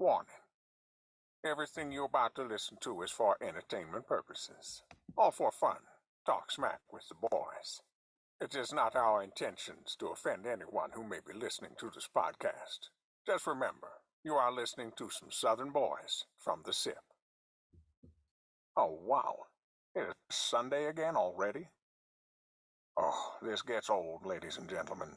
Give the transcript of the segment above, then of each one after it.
Warning. Everything you're about to listen to is for entertainment purposes, or for fun. Talk smack with the boys. It is not our intentions to offend anyone who may be listening to this podcast. Just remember, you are listening to some Southern boys from the SIP. Oh, wow. It is Sunday again already? Oh, this gets old, ladies and gentlemen.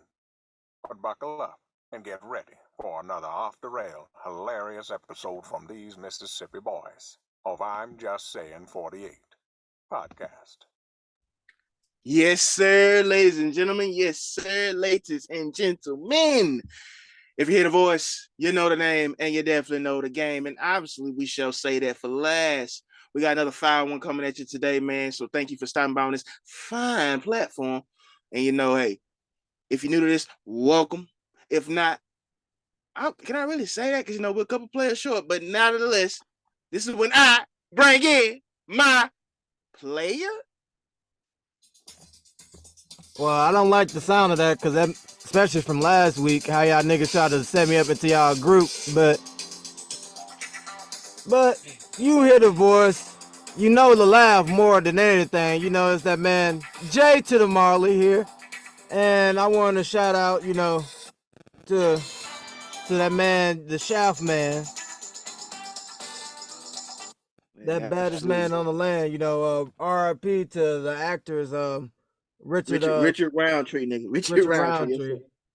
But buckle up and get ready for another off-the-rail, hilarious episode from these Mississippi boys of I'm Just Saying 48 podcast. Yes, sir, ladies and gentlemen. Yes, sir, ladies and gentlemen. If you hear the voice, you know the name, and you definitely know the game. And obviously, we shall say that for last. We got another fine one coming at you today, man. So thank you for stopping by on this fine platform. And you know, hey, if you're new to this, welcome. If not, can I really say that? Because, you know, we're a couple players short. But nevertheless, this is when I bring in my player. Well, I don't like the sound of that because that, especially from last week, how y'all niggas tried to set me up into y'all group. But you hear the voice, you know the laugh more than anything. You know, it's that man Jay to the Marley here, and I want to shout out, you know, to that man, the Shaft man, that baddest man on the land. You know, R.I.P. to the actors, Richard Roundtree, nigga.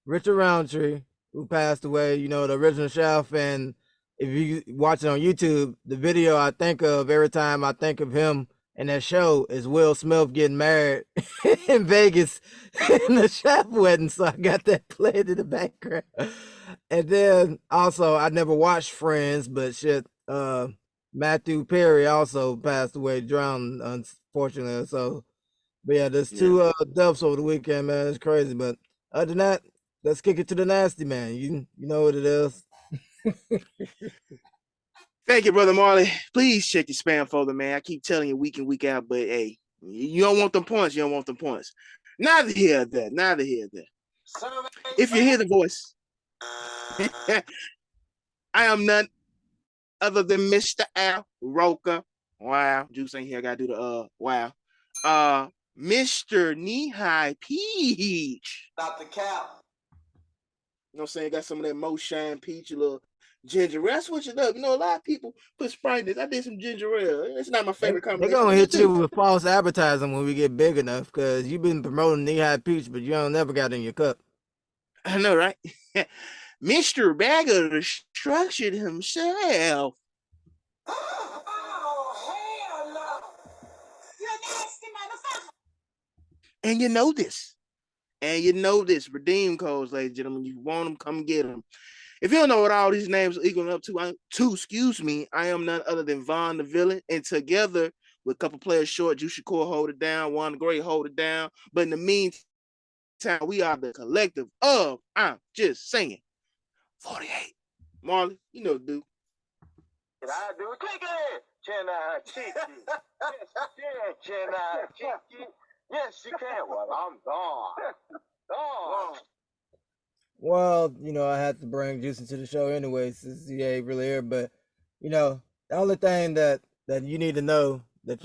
Richard Roundtree, who passed away, you know, the original chef. And if you watch it on YouTube, the video I think of every time I think of him in that show is Will Smith getting married in Vegas in the chef wedding. So I got that played in the background. And then also, I never watched Friends, but shit, Matthew Perry also passed away, drowned, unfortunately. So, but yeah, there's two deaths over the weekend, man. It's crazy. But other than that, let's kick it to the nasty, man. You know what it is. Thank you, Brother Marley. Please check your spam folder, man. I keep telling you week in, week out, but hey, you don't want them points. You don't want them points. Neither here or there. Neither here or there. If you hear the voice, I am none other than Mr. Al Roker. Wow. Juice ain't here. I got to do the wow. Mr. Knee-High Peach. Stop the cap. You know what I'm saying? Got some of that Moshine Peach, a little ginger ale. I switch it up. You know, a lot of people put Sprite in this. I did some ginger ale. It's not my favorite combination. They're going to hit you with false advertising when we get big enough, because you've been promoting Knee-High Peach, but you don't never got in your cup. I know, right? Mr. Bag of Destruction himself. And you know this. Redeem codes, ladies and gentlemen. You want them, come get them. If you don't know what all these names are equaling up to, I am none other than Von the Villain. And together with a couple players short, Juicy Core hold it down, Juan the Great hold it down. But in the meantime, we are the collective of I'm Just Saying 48. Marley, you know, dude. I do it. Kick it. Can I kick it? Yes, can I kick it? Yes, you can. Well, I'm gone. Well, you know, I had to bring Juice into the show anyway, since he ain't really here. But, you know, the only thing that you need to know, that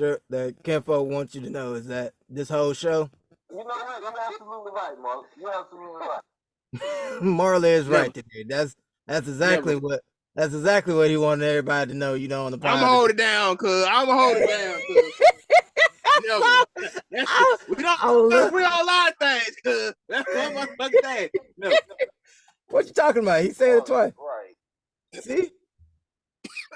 Kenfolk wants you to know, is that this whole show. You know what? You're absolutely right, Marley. You're absolutely right. Marley is right today. That's exactly what he wanted everybody to know, you know, on the podcast. I'm gonna hold it down, cuz. We don't agree on a lot of things, cuz. That's one motherfucking thing. No. What you talking about? He said it twice. Right. See?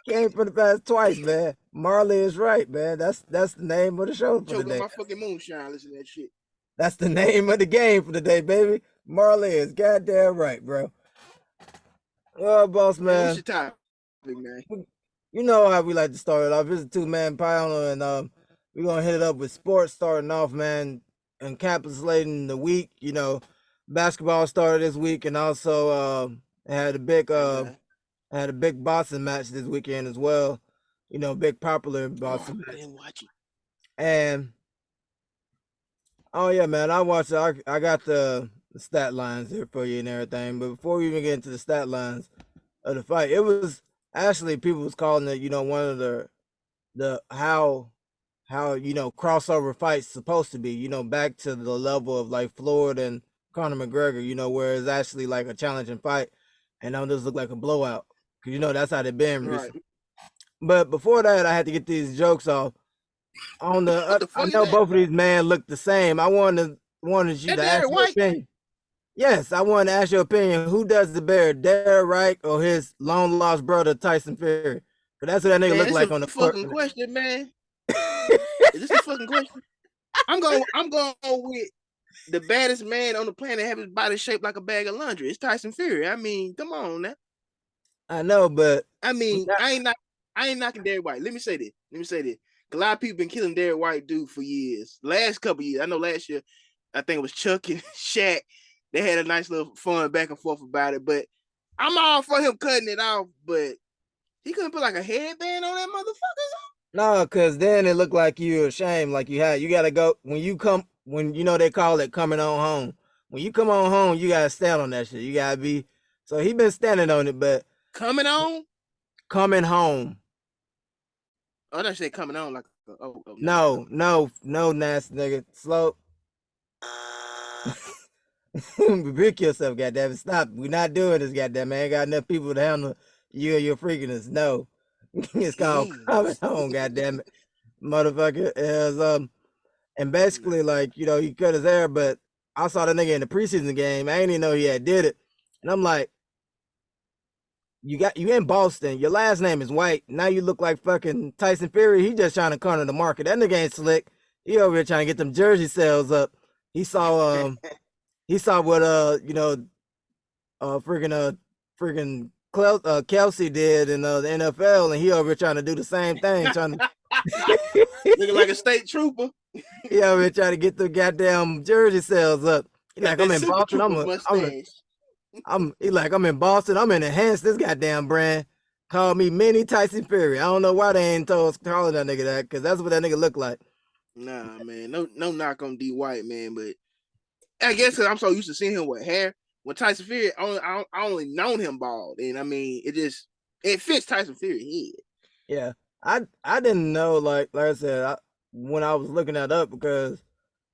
Came from the past twice, man. Marley is right, man. That's the name of the show for today. My fucking moonshine, listen to that shit. That's the name of the game for today, baby. Marley is goddamn right, bro. Well, boss man. What's your topic, man? You know how we like to start it off. It's a two-man panel, and we're gonna hit it up with sports starting off, man, encapsulating the week. You know, basketball started this week, and also had a big boxing match this weekend as well. You know, big popular boxing match. I didn't watch it. And oh yeah, man, I watched it. I got the stat lines here for you and everything. But before we even get into the stat lines of the fight, it was actually people was calling it, one of the how crossover fights supposed to be, back to the level of like Floyd and Conor McGregor, where it's actually like a challenging fight and don't just look like a blowout. Cause that's how they've been Right. recently. But before that, I had to get these jokes off. On What the I fuck is know that? both of these men look the same. I wanted you That to ask Derek your White? opinion. Yes, I wanted to ask your opinion. Who does the better, Derek White or his long lost brother Tyson Fury? Cause that's what that nigga Man, look it's like a on the court. fucking question, man. Is this a fucking question? I'm going with the baddest man on the planet have his body shaped like a bag of laundry. It's Tyson Fury. I mean, come on now. I know, but I mean, I ain't knocking Derek White. Let me say this. A lot of people been killing Derek White dude for years. Last couple years. I know last year, I think it was Chuck and Shaq. They had a nice little fun back and forth about it. But I'm all for him cutting it off, but he couldn't put like a headband on that motherfucker. no, cause then it looked like you ashamed, like you gotta go when they call it coming on home. When you come on home, you gotta stand on that shit. You gotta be. So he been standing on it, but Coming on? coming home. Oh, I said coming on like No, nasty nigga. Slow. Rebuke yourself, goddamn it. Stop. We're not doing this, goddamn man. Ain't got enough people to handle you and your freakiness. No. It's called coming home, goddamn it. Motherfucker is and basically like, he cut his hair, but I saw that nigga in the preseason game. I didn't even know he had did it. And I'm like, you in Boston, your last name is White. Now you look like fucking Tyson Fury. He just trying to corner the market. That nigga ain't slick. He over here trying to get them jersey sales up. He saw what freaking Kelsey did in the NFL, and he over here trying to do the same thing, trying to looking like a state trooper. He over here trying to get the goddamn jersey sales up. He like, I'm in Boston. I'm in Boston. I'm in enhance this goddamn brand. Call me Mini Tyson Fury. I don't know why they ain't calling that nigga that, because that's what that nigga look like. Nah, man. No knock on D White, man, but I guess I'm so used to seeing him with hair. When Tyson Fury, I only known him bald, and I mean, it fits Tyson Fury head. Yeah, I didn't know, like I said, when I was looking that up, because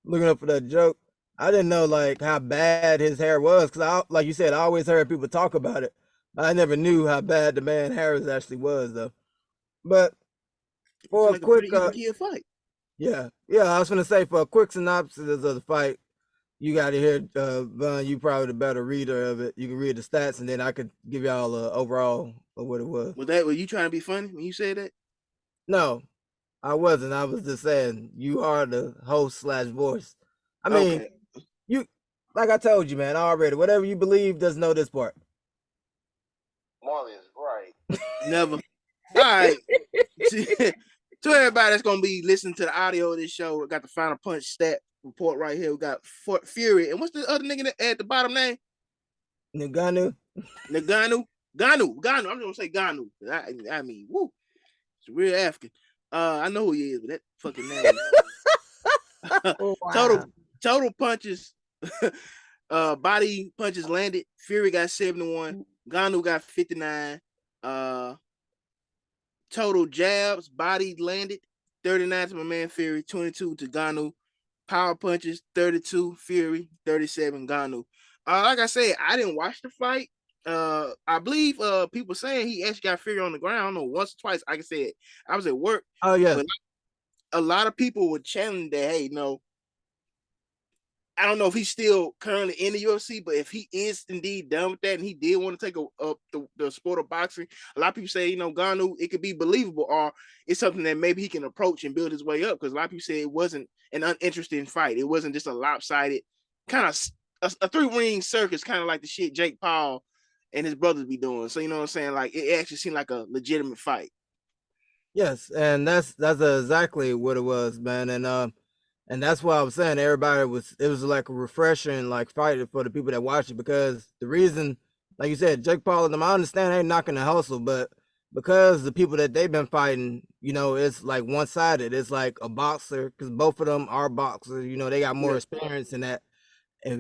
looking up for that joke, I didn't know like how bad his hair was, because like you said, I always heard people talk about it. I never knew how bad the man Harris actually was, though. But for a quick fight. Yeah, I was gonna say, for a quick synopsis of the fight, you got to hear, Von, you probably the better reader of it. You can read the stats, and then I could give y'all a overall of what it was. Were you trying to be funny when you said that? No, I wasn't. I was just saying you are the host / voice. I mean, okay. You, like I told you, man, already. Whatever you believe, doesn't know this part. Marley is right. Never. All right. To everybody that's gonna be listening to the audio of this show, we got the final punch stat report right here. We got Fury, and what's the other nigga at the bottom name? Ngannou. I'm just gonna say Ngannou. I mean, woo, it's real African. I know who he is, but that fucking name. Oh, wow. Total punches, body punches landed. Fury got 71. Ngannou got 59. Total jabs, body landed, 39 to my man Fury, 22 to Ngannou. Power punches, 32 Fury, 37 Ngannou. Like I said, I didn't watch the fight. I believe people saying he actually got Fury on the ground. I don't know, once or twice. Like I said, I was at work. Oh yeah. But a lot of people were chanting that, hey, no, I don't know if he's still currently in the UFC, but if he is indeed done with that and he did want to take up the sport of boxing, a lot of people say, Ngannou, it could be believable, or it's something that maybe he can approach and build his way up, because a lot of people say it wasn't an uninteresting fight. It wasn't just a lopsided kind of a three-ring circus, kind of like the shit Jake Paul and his brothers be doing. So, you know what I'm saying? Like, it actually seemed like a legitimate fight. Yes, and that's exactly what it was, man. And that's why I was saying it was like a refreshing like fight for the people that watch it, because the reason, like you said, Jake Paul and them, I understand they ain't knocking the hustle, but because the people that they've been fighting, it's like one-sided. It's like a boxer, because both of them are boxers. They got more experience in that, in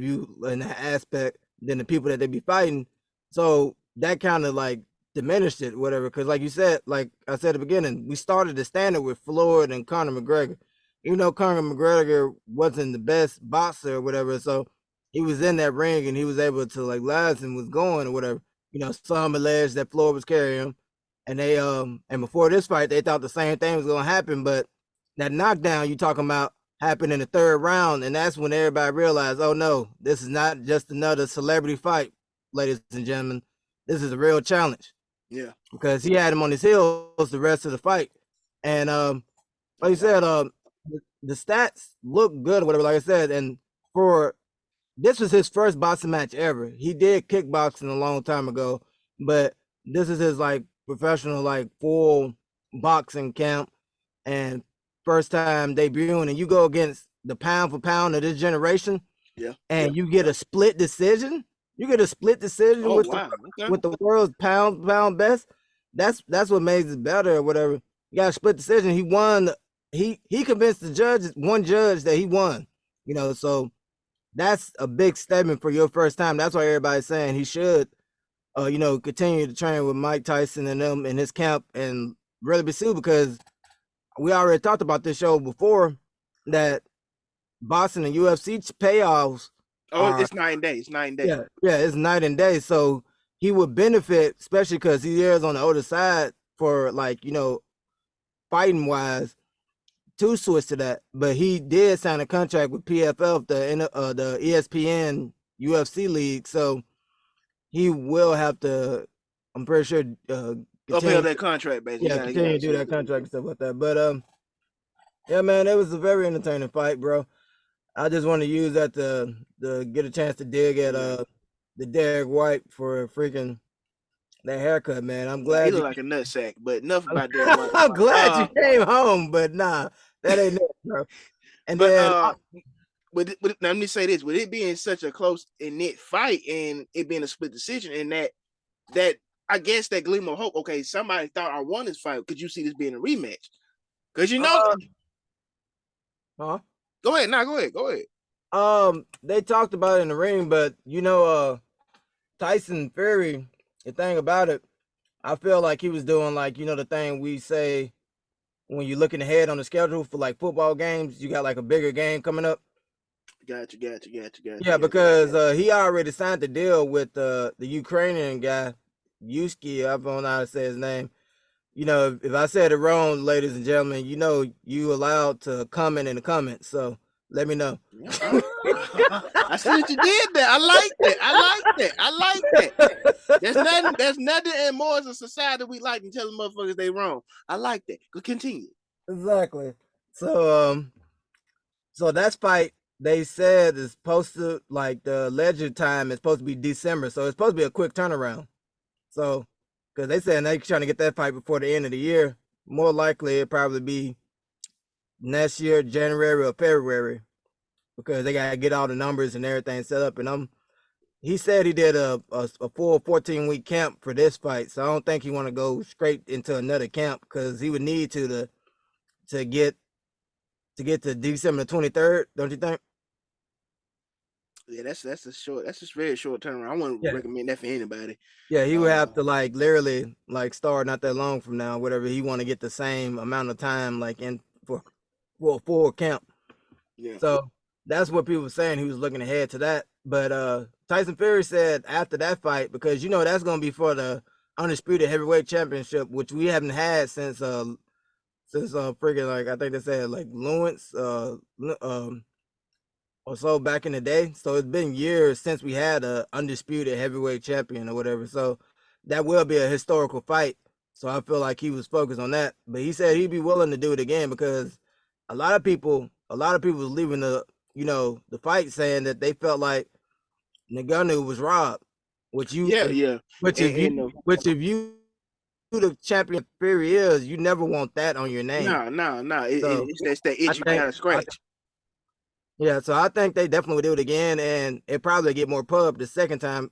that aspect, than the people that they be fighting. So that kind of like diminished it, whatever. Because like you said, like I said at the beginning, we started the standard with Floyd and Conor McGregor. Even though Conor McGregor wasn't the best boxer or whatever, so he was in that ring and he was able to like last and was going or whatever. You know, some alleged that Floyd was carrying him, and they and before this fight they thought the same thing was gonna happen, but that knockdown you talking about happened in the third round, and that's when everybody realized, oh no, this is not just another celebrity fight, ladies and gentlemen. This is a real challenge. Yeah, because he had him on his heels the rest of the fight, and like you said, the stats look good or whatever. Like I said, and for this was his first boxing match ever. He did kickboxing a long time ago, but this is his like professional, like full boxing camp and first time debuting. And you go against the pound for pound of this generation, and you get a split decision. You get a split decision with the world's pound best. That's what makes it better or whatever. You got a split decision. He won. He convinced one judge that he won. You know, so that's a big statement for your first time. That's why everybody's saying he should, you know, continue to train with Mike Tyson and them in his camp and really pursue, because we already talked about this show before that boxing and UFC payoffs. It's 9 days. 9 days. Yeah, it's night and day. So he would benefit, especially because he is on the older side for like, you know, fighting wise, to switch to that. But he did sign a contract with PFL, the ESPN UFC league. So he will have to, I'm pretty sure, upheld that contract, basically. Yeah, continue to do that contract and stuff like that. But yeah, man, it was a very entertaining fight, bro. I just want to use that to get a chance to dig at the Derek White for freaking that haircut, man. I'm glad he look like a nutsack, but enough about that. I'm glad you came home, but nah, that ain't it, bro. And but then let me say this: with it being such a close and knit fight, and it being a split decision, and that I guess that gleam of hope. Okay, somebody thought I won this fight. Could you see this being a rematch? Because you know, Go ahead. Go ahead. They talked about it in the ring, but you know, Tyson Fury, the thing about it, I feel like he was doing like, you know, the thing we say when you're looking ahead on the schedule for like football games, you got like a bigger game coming up. Gotcha. Yeah, because he already signed the deal with the Ukrainian guy, Yuski, I don't know how to say his name. You know, if I said it wrong, ladies and gentlemen, you know you allowed to comment in the comments. So let me know. I see what you did there. I like that. There's nothing and more as a society we like than telling motherfuckers they wrong. I like that. Go continue. Exactly. So so that fight they said is supposed to, like, the alleged time is supposed to be December. So it's supposed to be a quick turnaround. So because they said they're trying to get that fight before the end of the year. More likely it'll probably be next year, January or February, because they gotta get all the numbers and everything set up. And he said he did a full 14-week camp for this fight, so I don't think he want to go straight into another camp, because he would need to get to December 23rd, don't you think? Yeah, that's a very short turnaround. I wouldn't recommend that for anybody. Yeah, he would have to like literally like start not that long from now, whatever. He want to get the same amount of time like in for a full camp. Yeah. So that's what people were saying. He was looking ahead to that. But Tyson Fury said after that fight, because you know that's gonna be for the undisputed heavyweight championship, which we haven't had since freaking, like, I think they said like Lewis or so back in the day. So it's been years since we had a undisputed heavyweight champion or whatever. So that will be a historical fight. So I feel like he was focused on that. But he said he'd be willing to do it again, because a lot of people was leaving the fight saying that they felt like Ngannou was robbed. If you the champion Fury is, you never want that on your name. No. It's that itch you gotta scratch. Yeah, so I think they definitely would do it again, and it probably get more pub this next time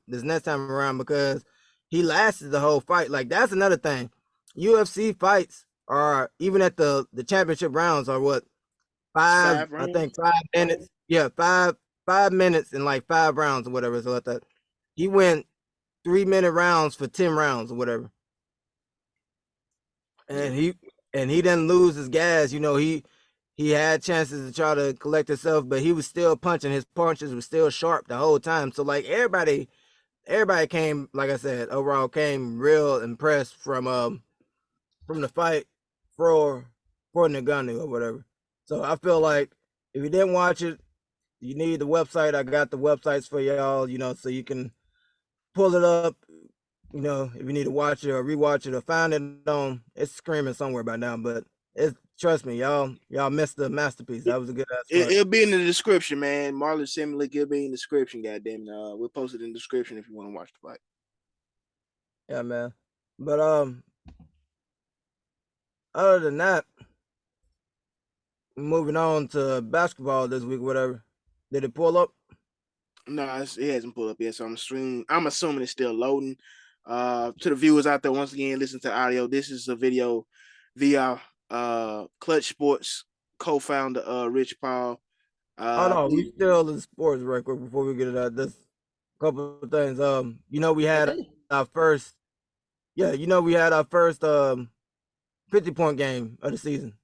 around, because he lasted the whole fight. Like, that's another thing. UFC fights are, even at the championship rounds, are what, five rounds? I think 5 minutes. Yeah, 5 minutes and like 5 rounds or whatever. So like that. He went 3-minute rounds for 10 rounds or whatever. and he didn't lose his gas. You know, he had chances to try to collect himself, but he was still punching. His punches were still sharp the whole time. So like everybody came, like I said, overall came real impressed from the fight for Ngannou or whatever. So I feel like if you didn't watch it, you need the website. I got the websites for y'all, you know, so you can pull it up. You know, if you need to watch it or rewatch it or find it on, it's screaming somewhere by now. But it's, trust me, y'all missed the masterpiece. That was a good ass fight. It'll be in the description, man. Marlon Simlick, it'll be in the description. Goddamn, we'll post it in the description if you want to watch the fight. Yeah, man. But other than that, moving on to basketball this week, whatever. Did it pull up? No, it hasn't pulled up yet. So I'm assuming it's still loading. To the viewers out there, once again, listen to audio. This is a video via Clutch Sports co-founder Rich Paul. Oh no, we still in sports right quick before we get it out. This couple of things. You know, we had our first 50-point game of the season.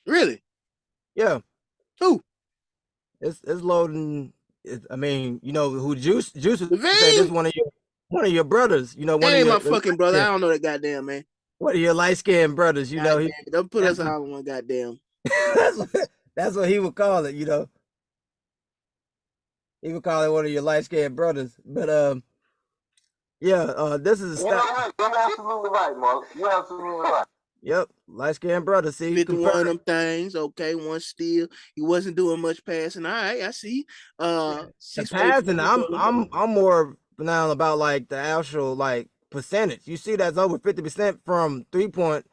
Really? Yeah. Who? It's loading. I mean, you know who Juice was Levine? this is one of your brothers. You know, one of your my fucking brother. I don't know that goddamn man. One of your light-skinned brothers. You know, don't put us all in one goddamn. that's what he would call it. You know, he would call it one of your light-skinned brothers. But this is You're absolutely right, Mark. You're absolutely right. Yep, light-skinned brother. See, 51 of them things. Okay, one steal. He wasn't doing much passing. All right, I see. The passing. I'm more now about like the actual like percentage. You see, that's over 50% from 3-point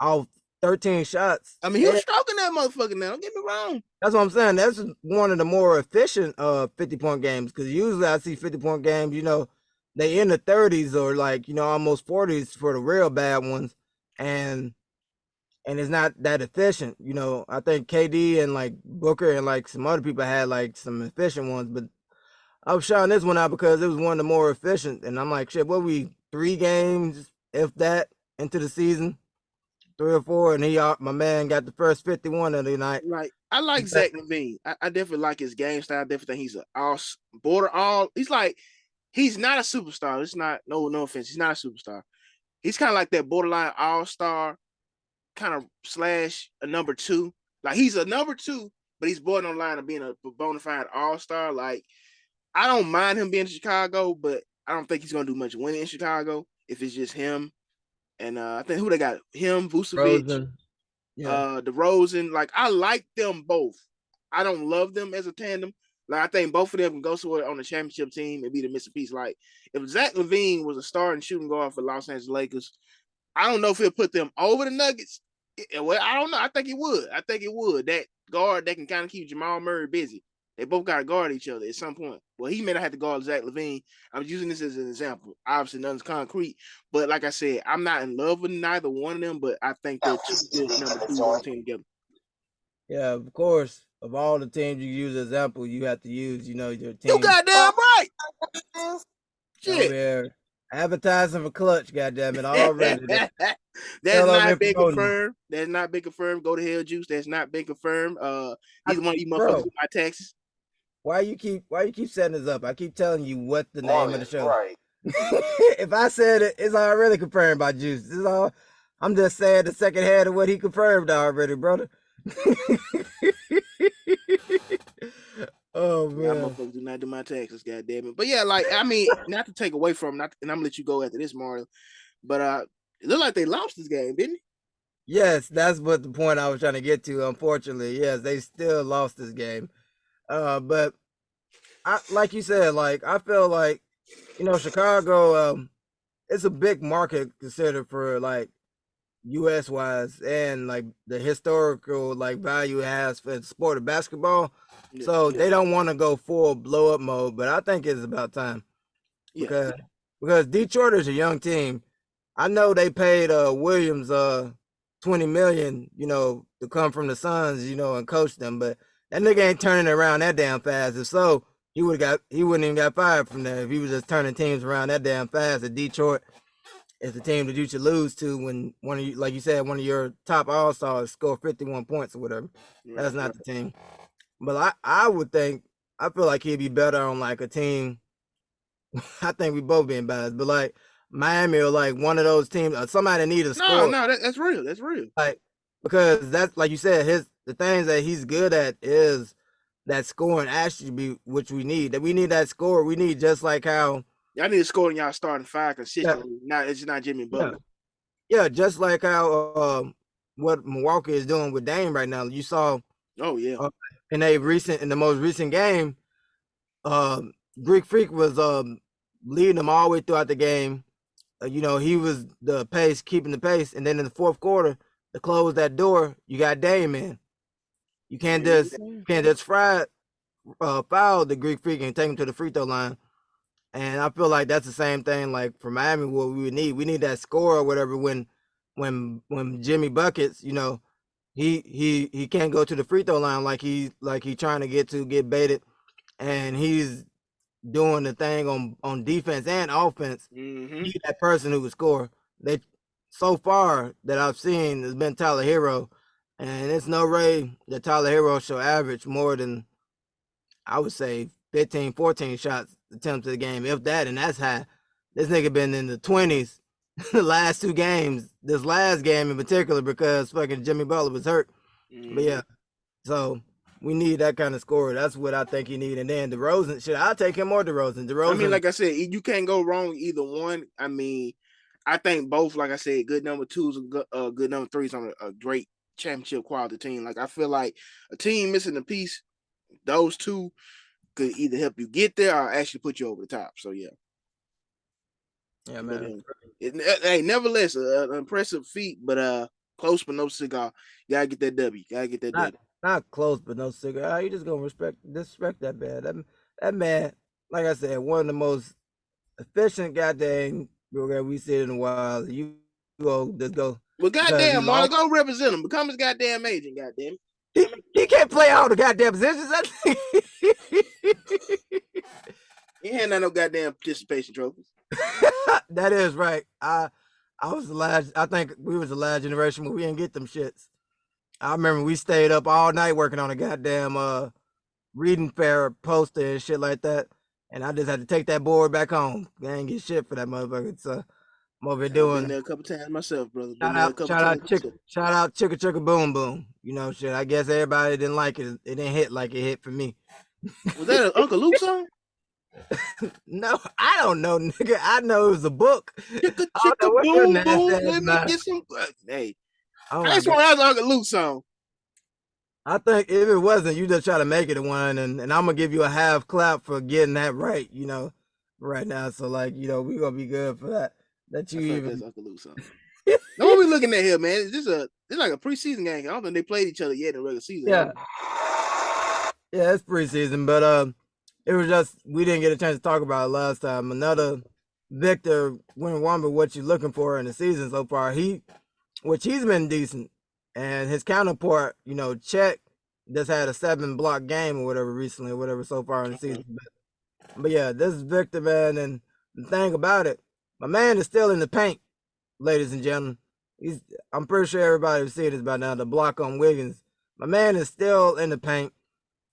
off 13 shots. I mean, he was stroking that motherfucker now. Don't get me wrong. That's what I'm saying. That's one of the more efficient 50-point games, because usually I see 50-point games, you know, they in the 30s or like, you know, almost 40s for the real bad ones, and it's not that efficient. You know, I think KD and like Booker and like some other people had like some efficient ones, but I was shouting this one out because it was one of the more efficient, and I'm like, shit, what we 3 games, if that, into the season? 3 or 4, and my man got the first 51 of the night. Right. I like Zach LaVine. I definitely like his game style. I definitely think he's he's not a superstar. It's not no offense. He's not a superstar. He's kind of like that borderline all-star kind of slash a number 2. Like he's a number 2, but he's borderline on line of being a bona fide all-star. Like I don't mind him being in Chicago, but I don't think he's gonna do much winning in Chicago if it's just him. And I think who they got? Him, Vucevic, DeRozan. Like I like them both. I don't love them as a tandem. Like I think both of them can go somewhere on the championship team and be the missing piece. Like if Zach LaVine was a starting shooting guard for Los Angeles Lakers, I don't know if he'll put them over the Nuggets. Well, I don't know. I think it would. That guard that can kind of keep Jamal Murray busy. They both got to guard each other at some point. Well, he may not have to guard Zach LaVine. I'm using this as an example. Obviously, nothing's concrete. But like I said, I'm not in love with neither one of them, but I think they're 2 good number 2 on the team together. Yeah, of course. Of all the teams you use as example, you have to use, you know, your team. You goddamn right. Shit. Advertising for Clutch, goddammit, already. That's not been confirmed. That's not been confirmed. Go to hell, Juice. That's not been confirmed. He's one of you motherfuckers with my taxes. Why you keep setting this up? I keep telling you what the name of the show. Right. If I said it, it's already confirmed by Juice. This is all. I'm just saying the second hand of what he confirmed already, brother. Oh man, motherfuckers do not do my taxes, goddamn it. But yeah, like I mean, not to take away from, and I'm gonna let you go after this, Mario. But it looked like they lost this game, didn't it? Yes, that's what the point I was trying to get to. Unfortunately, yes, they still lost this game. But I, like you said, like I feel like, you know, Chicago, it's a big market considered for like US wise and like the historical like value it has for the sport of basketball. So they don't want to go full blow up mode, but I think it's about time. Because Detroit is a young team. I know they paid Williams $20 million, you know, to come from the Suns, you know, and coach them, but that nigga ain't turning it around that damn fast. If so, he wouldn't even got fired from there if he was just turning teams around that damn fast at Detroit. it's the team that you should lose to when one of you, like you said, one of your top all-stars score 51 points or whatever. That's not the team. But I would think, I feel like he'd be better on like a team. I think we both being biased, but like Miami or like one of those teams, somebody need a score. No, that's real. That's real. Like, because that's like you said, the things that he's good at is that scoring attribute, which we need. That we need that score. We need just like how y'all need to score in y'all starting five consistently. It's not Jimmy Butler. Yeah, just like how what Milwaukee is doing with Dame right now. You saw. Oh yeah. In the most recent game, Greek Freak was leading them all the way throughout the game. He was keeping the pace, and then in the fourth quarter, to close that door, you got Dame in. You can't just foul the Greek Freak and take him to the free throw line. And I feel like that's the same thing. Like for Miami, what we need that score or whatever. When Jimmy buckets, he can't go to the free throw line like he trying to get baited, and he's doing the thing on defense and offense. Mm-hmm. He's that person who would score. They so far that I've seen has been Tyler Hero, and it's no way that Tyler Hero should average more than, I would say, 15, 14 shots attempts a game, if that, and that's high. This nigga been in the 20s the last two games, this last game in particular, because fucking Jimmy Butler was hurt. Mm-hmm. But yeah, so we need that kind of scorer. That's what I think he need. And then DeRozan, I'll take him or DeRozan. I mean, like I said, you can't go wrong either one. I mean, I think both, like I said, good number twos and good number threes on a great championship quality team. Like I feel like a team missing a piece, those two could either help you get there or actually put you over the top. So yeah. Yeah, man. Hey, nevertheless, an impressive feat, but close but no cigar. You gotta get that W. Not close but no cigar. You just gonna disrespect that man. That man, like I said, one of the most efficient goddamn we see in a while. You go just go. Well, goddamn, Marley, go represent him. Become his goddamn agent. Goddamn. He can't play all the goddamn positions. He ain't had no goddamn participation trophies. That is right. I was the last. I think we was the last generation where we didn't get them shits. I remember we stayed up all night working on a goddamn reading fair poster and shit like that, and I just had to take that board back home. I ain't get shit for that motherfucker. So I'm over here doing. I've been there a couple times myself, brother. Shout out, Chicka Chicka Boom Boom. Shit. I guess everybody didn't like it. It didn't hit like it hit for me. Was that an Uncle Luke song? No, I don't know, nigga. I know it was a book. Chicka Chicka Boom Boom. Let me get some. Hey, I just want to ask Uncle Luke song. I think if it wasn't, you just try to make it a one, and I'm gonna give you a half clap for getting that right. Right now. So like, we gonna be good for that. That you even. That's Uncle Luke song. Don't be looking at here, man. It's like a preseason game. I don't think they played each other yet in the regular season. Yeah. Yeah, it's preseason, but it was just we didn't get a chance to talk about it last time. Another Victor Wembanyama, what you're looking for in the season so far. He's been decent, and his counterpart, Chet, just had a 7-block game or whatever recently, or whatever so far in the season. But yeah, this is Victor, man, and the thing about it, my man is still in the paint, ladies and gentlemen. I'm pretty sure everybody will see this by now. The block on Wiggins, my man is still in the paint,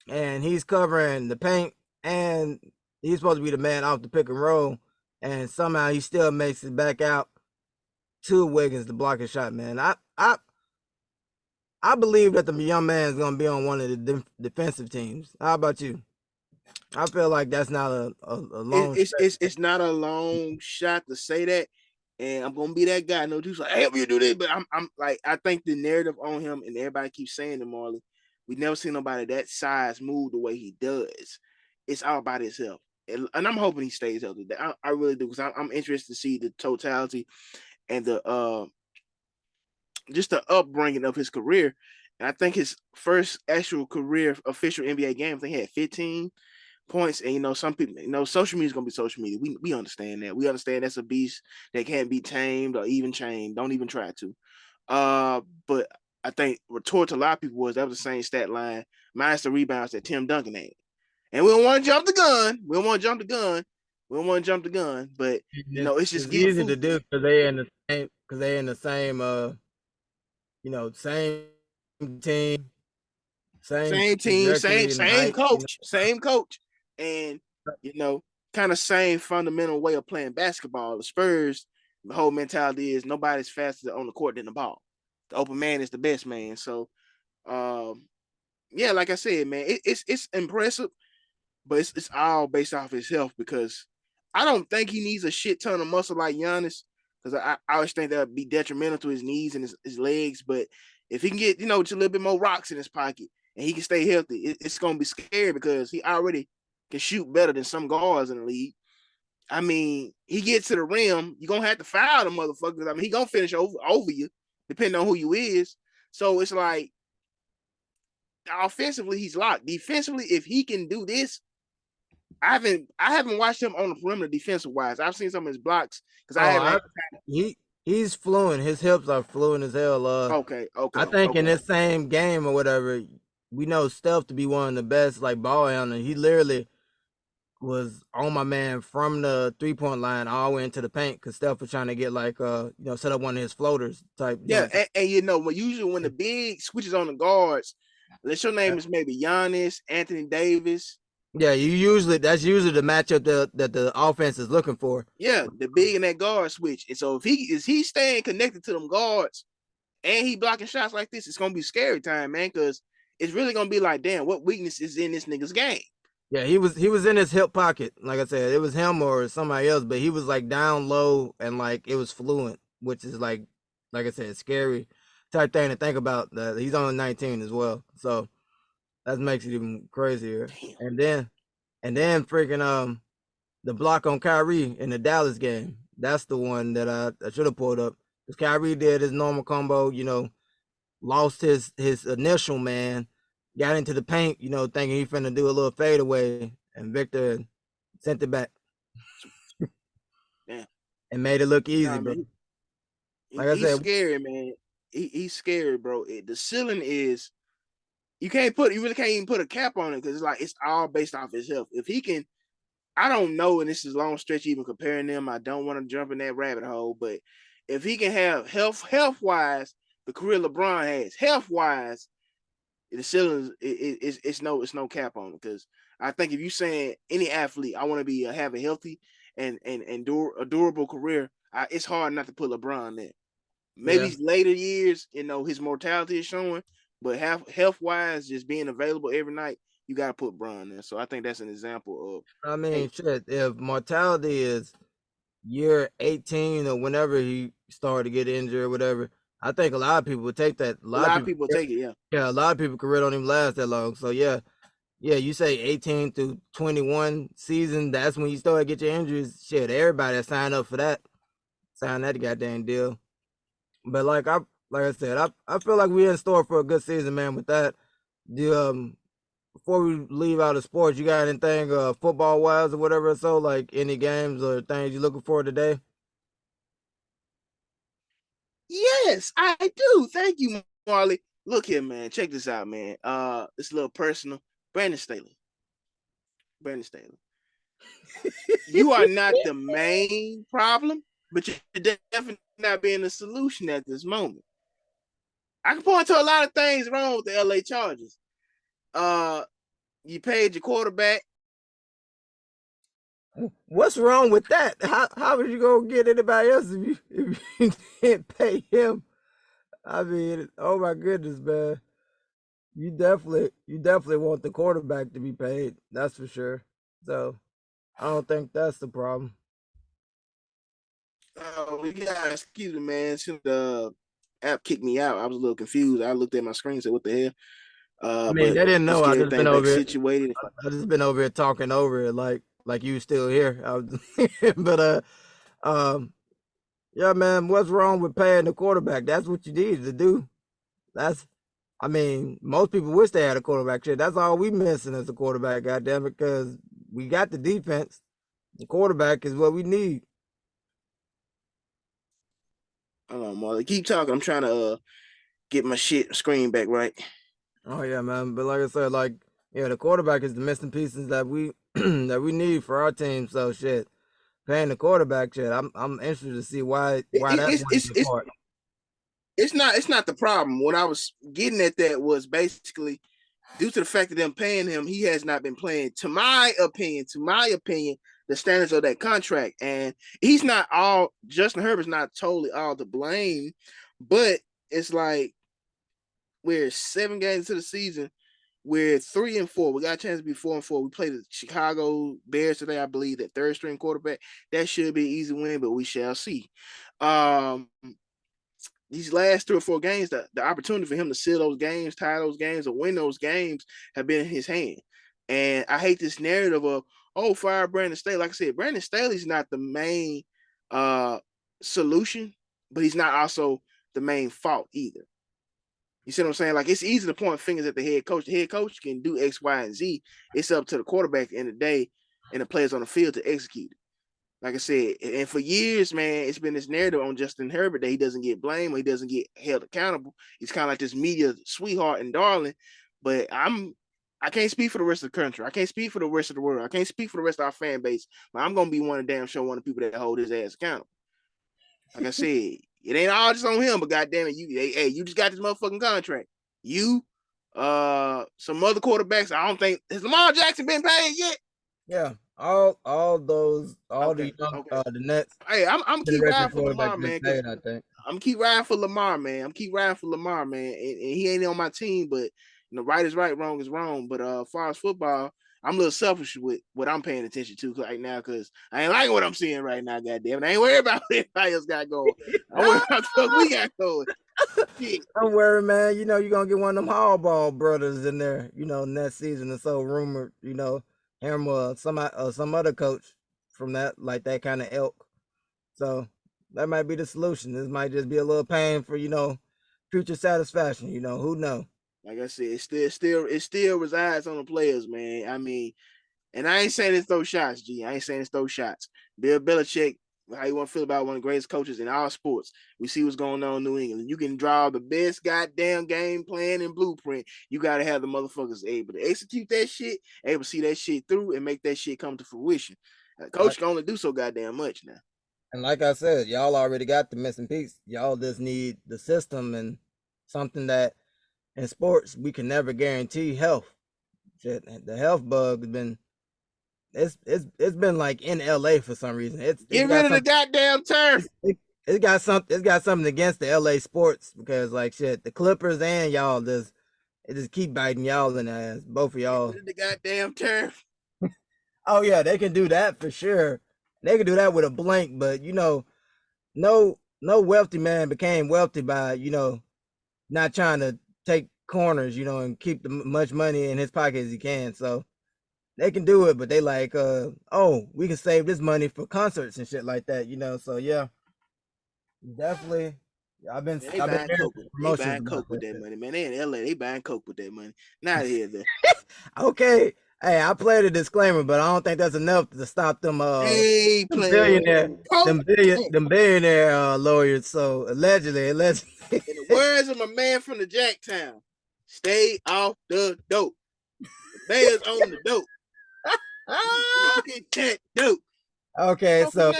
and he's covering the paint. And he's supposed to be the man off the pick and roll, and somehow he still makes it back out to Wiggins to block his shot, man. I believe that the young man is going to be on one of the defensive teams. How about you? I feel like that's not a long. It's not a long shot to say that, and I'm gonna be that guy. No, dude's like, I help you do this, but I'm like, I think the narrative on him, and everybody keeps saying to Marley, we never seen nobody that size move the way he does. It's all about himself. And I'm hoping he stays healthy. I really do, because I'm interested to see the totality and the just the upbringing of his career. And I think his first actual career official NBA game, I think he had 15 points. And some people, social media is gonna be social media. We understand that. We understand that's a beast that can't be tamed or even chained. Don't even try to. But I think retort to a lot of people that was the same stat line minus the rebounds that Tim Duncan had. And we don't want to jump the gun. We don't want to jump the gun, but you know, it's just It's getting easy to food. do because they in the same same team, same Same team, trajectory in height. same coach, and you know, kind of same fundamental way of playing basketball. The Spurs, the whole mentality is nobody's faster on the court than the ball. The open man is the best man. So, um, yeah, like I said, man, it's impressive, but it's all based off his health because I don't think he needs a shit ton of muscle like Giannis because I always think that would be detrimental to his knees and his legs. But if he can get, just a little bit more rocks in his pocket and he can stay healthy, it's going to be scary because he already can shoot better than some guards in the league. I mean, he gets to the rim, you're going to have to foul the motherfuckers. I mean, he going to finish over you, depending on who you is. So it's like, offensively, he's locked. Defensively, if he can do this, I haven't watched him on the perimeter defensive wise. I've seen some of his blocks because I haven't. He's fluent. His hips are fluent as hell. Okay. I think in this same game or whatever, we know Steph to be one of the best like ball handlers. He literally was on my man from the 3-point line all the way into the paint because Steph was trying to get set up one of his floaters type. Yeah, and usually when the big switches on the guards, unless your name is maybe Giannis, Anthony Davis. Yeah, that's usually the matchup that the offense is looking for. Yeah, the big and that guard switch. And so if he's staying connected to them guards and he blocking shots like this, it's gonna be scary time, man, because it's really gonna be like, damn, what weakness is in this nigga's game? Yeah, he was in his hip pocket. Like I said, it was him or somebody else, but he was like down low and like it was fluent, which is like I said, scary type thing to think about. That he's only 19 as well, so that makes it even crazier. Damn. And then freaking the block on Kyrie in the Dallas game. That's the one that I should have pulled up because Kyrie did his normal combo. Lost his initial man. Got into the paint, thinking he finna do a little fadeaway, and Victor sent it back. Yeah. And made it look easy, bro. He's scary, man. He's scary, bro. The ceiling is you really can't even put a cap on it because it's all based off his health. If he can, I don't know, and this is a long stretch even comparing them. I don't want to jump in that rabbit hole, but if he can have health wise, the career LeBron has, health wise, the ceiling it's no cap on it because I think if you saying any athlete, I want to have a healthy and a durable career, it's hard not to put LeBron there. Maybe later years, his mortality is showing, but health wise, just being available every night, you got to put Bron there. So I think that's an example of. I mean, shit. If mortality is year 18 or whenever he started to get injured or whatever, I think a lot of people would take that. A lot of people take it, yeah. Yeah, a lot of people career don't even last that long. So yeah, you say 18 through 21 season, that's when you start to get your injuries. Shit, everybody that signed up for that, sign that goddamn deal. But like I said, I feel like we're in store for a good season, man. With that, before we leave out of sports, you got anything football wise or whatever? So like any games or things you looking for today? Yes, I do. Thank you, Marley. Look here, man. Check this out, man. It's a little personal. Brandon Staley. You are not the main problem, but you're definitely not being the solution at this moment. I can point to a lot of things wrong with the LA Chargers. You paid your quarterback. What's wrong with that? How was you gonna get anybody else if you didn't pay him? I mean, oh my goodness, man. You definitely want the quarterback to be paid. That's for sure. So I don't think that's the problem. Yeah, excuse me, man. Since the app kicked me out, I was a little confused. I looked at my screen and said, what the hell? I mean, they didn't know. I just been over here. Situated. I just been over here talking over it like you still here. But yeah, man, what's wrong with paying the quarterback? That's what you need to do. I mean, most people wish they had a quarterback. Shit, that's all we missing as a quarterback, goddamn it, because we got the defense. The quarterback is what we need. Hold on, Marley. Keep talking. I'm trying to get my screen back right. Oh yeah, man. But like I said, the quarterback is the missing pieces that we that we need for our team. So shit. paying the quarterback shit. I'm interested to see why that's one part. It's not the problem. What I was getting at that was basically due to the fact of them paying him, he has not been playing, to my opinion, the standards of that contract. And he's not all, Justin Herbert's not totally all to blame, but it's like we're 7 games into the season. We're 3-4. We got a chance to be 4-4. We played the Chicago Bears today, I believe, that third string quarterback. That should be an easy win, but we shall see. These last 3 or 4 games, the opportunity for him to seal those games, tie those games, or win those games have been in his hand. And I hate this narrative of, fire Brandon Staley. Like I said, Brandon Staley's not the main solution, but he's not also the main fault either. You see what I'm saying? Like, it's easy to point fingers at the head coach. The head coach can do X, Y, and Z. It's up to the quarterback at the end of the day and the players on the field to execute it. Like I said, and for years, man, it's been this narrative on Justin Herbert that he doesn't get blamed or he doesn't get held accountable. He's kind of like this media sweetheart and darling. But I can't speak for the rest of the country. I can't speak for the rest of the world. I can't speak for the rest of our fan base. But I'm gonna be one of the people that hold his ass accountable. Like I said, it ain't all just on him, but goddamn it, you just got this motherfucking contract. You, some other quarterbacks. I don't think has Lamar Jackson been paid yet. Yeah, all the Nets. Hey, I'm keep riding for Lamar, man. Paid, I think. I'm keep riding for Lamar, man. And he ain't on my team, but right is right, wrong is wrong. But as far as football, I'm a little selfish with what I'm paying attention to right now because I ain't liking what I'm seeing right now. Goddamn, I ain't worried about what everybody else got going. I'm worried about what we got going. Don't worry, man. You're gonna get one of them Hallball brothers in there. Next season, and so rumored. Him or some other coach from that kind of ilk. So that might be the solution. This might just be a little pain for future satisfaction. Who knows? Like I said, it still resides on the players, man. I mean, and I ain't saying it's those shots, G. I ain't saying it's those shots. Bill Belichick, how you want to feel about one of the greatest coaches in all sports? We see what's going on in New England. You can draw the best goddamn game plan and blueprint. You got to have the motherfuckers able to execute that shit, able to see that shit through and make that shit come to fruition. Coach can only do so goddamn much now. And like I said, y'all already got the missing piece. Y'all just need the system and something that in sports we can never guarantee health. Shit, the health bug has been it's been like in LA for some reason. Get rid of the goddamn turf. It's got something against the LA sports because like shit, the Clippers and y'all just keep biting y'all in the ass, both of y'all. Get rid of the goddamn turf. Oh yeah, they can do that for sure. They can do that with a blink, but no wealthy man became wealthy by not trying to take corners, and keep the much money in his pocket as he can. So they can do it, but they like, we can save this money for concerts and shit like that, So yeah, definitely. I've been buying coke with that money, man. They in LA, they buying coke with that money. Not here, though. Okay. Hey, I played a disclaimer, but I don't think that's enough to stop them billionaire lawyers. So allegedly. In the words of my man from the Jacktown, stay off the dope. The bears on the dope. That dope. Okay, so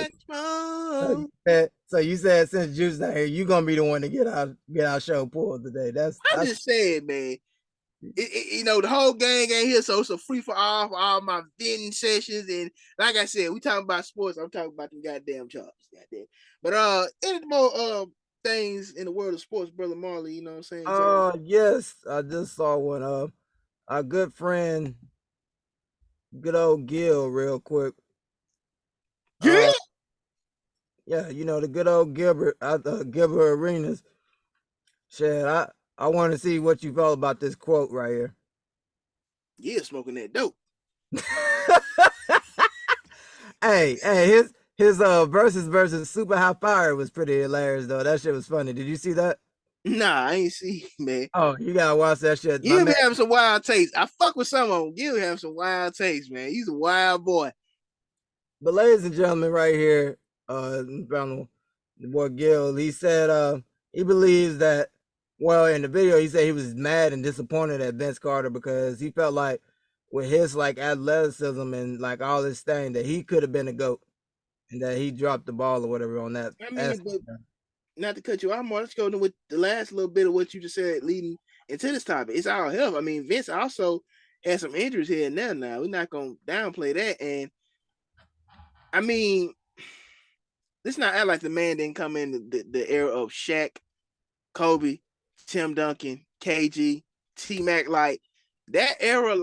you said since Juice not here, you gonna be the one to get our show pulled today. I'm just saying, man. The whole gang ain't here, so it's a free for all my venting sessions. And like I said, we talking about sports. I'm talking about the goddamn chops, goddamn. But any more things in the world of sports, brother Marley? You know what I'm saying? Yes, I just saw one. Our good friend, good old Gil, real quick. Yeah. Yeah, the good old Gilbert Arenas. Shit, I want to see what you felt about this quote right here. Yeah, smoking that dope. hey, his versus Super High Fire was pretty hilarious though. That shit was funny. Did you see that? Nah, I ain't see, man. Oh, you gotta watch that shit. Gil be having some wild takes. I fuck with some of them. Gil have some wild takes, man. He's a wild boy. But ladies and gentlemen, right here, the boy Gil, he said he believes that. Well, in the video, he said he was mad and disappointed at Vince Carter because he felt like with his like athleticism and like all this thing that he could have been a GOAT. and that he dropped the ball or whatever on that. I mean, but not to cut you off more, let's go with the last little bit of what you just said leading into this topic. It's our health. I mean, Vince also had some injuries here and there now. We're not going to downplay that. And I mean, let's not act like the man didn't come in the era of Shaq, Kobe, Tim Duncan, KG, T-Mac. Like, that era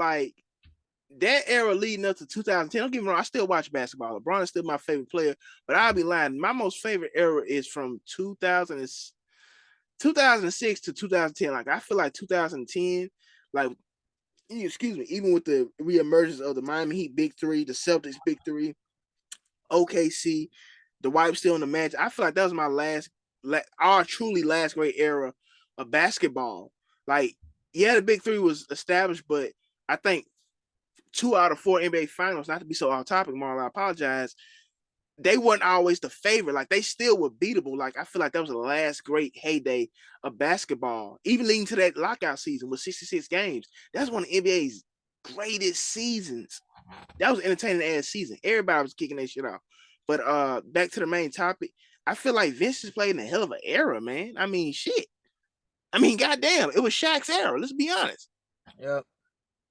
leading up to 2010, don't get me wrong, I still watch basketball. LeBron is still my favorite player, but I'll be lying. My most favorite era is from 2006 to 2010. Like, I feel like 2010, like, excuse me, even with the reemergence of the Miami Heat Big Three, the Celtics Big Three, OKC, the Dwight still in the match. I feel like that was my our truly last great era of basketball. Like, yeah, the Big Three was established, but I think 2 out of 4 NBA finals, not to be so off topic, Marlon, I apologize, they weren't always the favorite. Like, they still were beatable. Like, I feel like that was the last great heyday of basketball, even leading to that lockout season with 66 games. That's one of the NBA's greatest seasons. That was an entertaining ass season. Everybody was kicking that shit off. But back to the main topic, I feel like Vince is playing a hell of an era, man. I mean, shit. I mean, goddamn, it was Shaq's era. Let's be honest. Yep.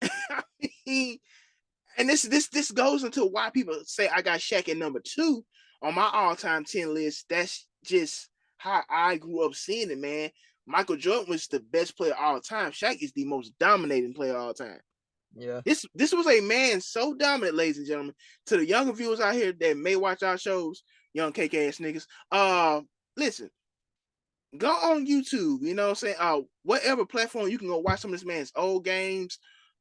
I mean, and this goes into why people say I got Shaq at number 2 on my all-time 10 list. That's just how I grew up seeing it, man. Michael Jordan was the best player of all time. Shaq is the most dominating player of all time. Yeah. This was a man so dominant, ladies and gentlemen. To the younger viewers out here that may watch our shows, young cake ass niggas, listen, go on YouTube, you know what I'm saying? Whatever platform you can go watch some of this man's old games,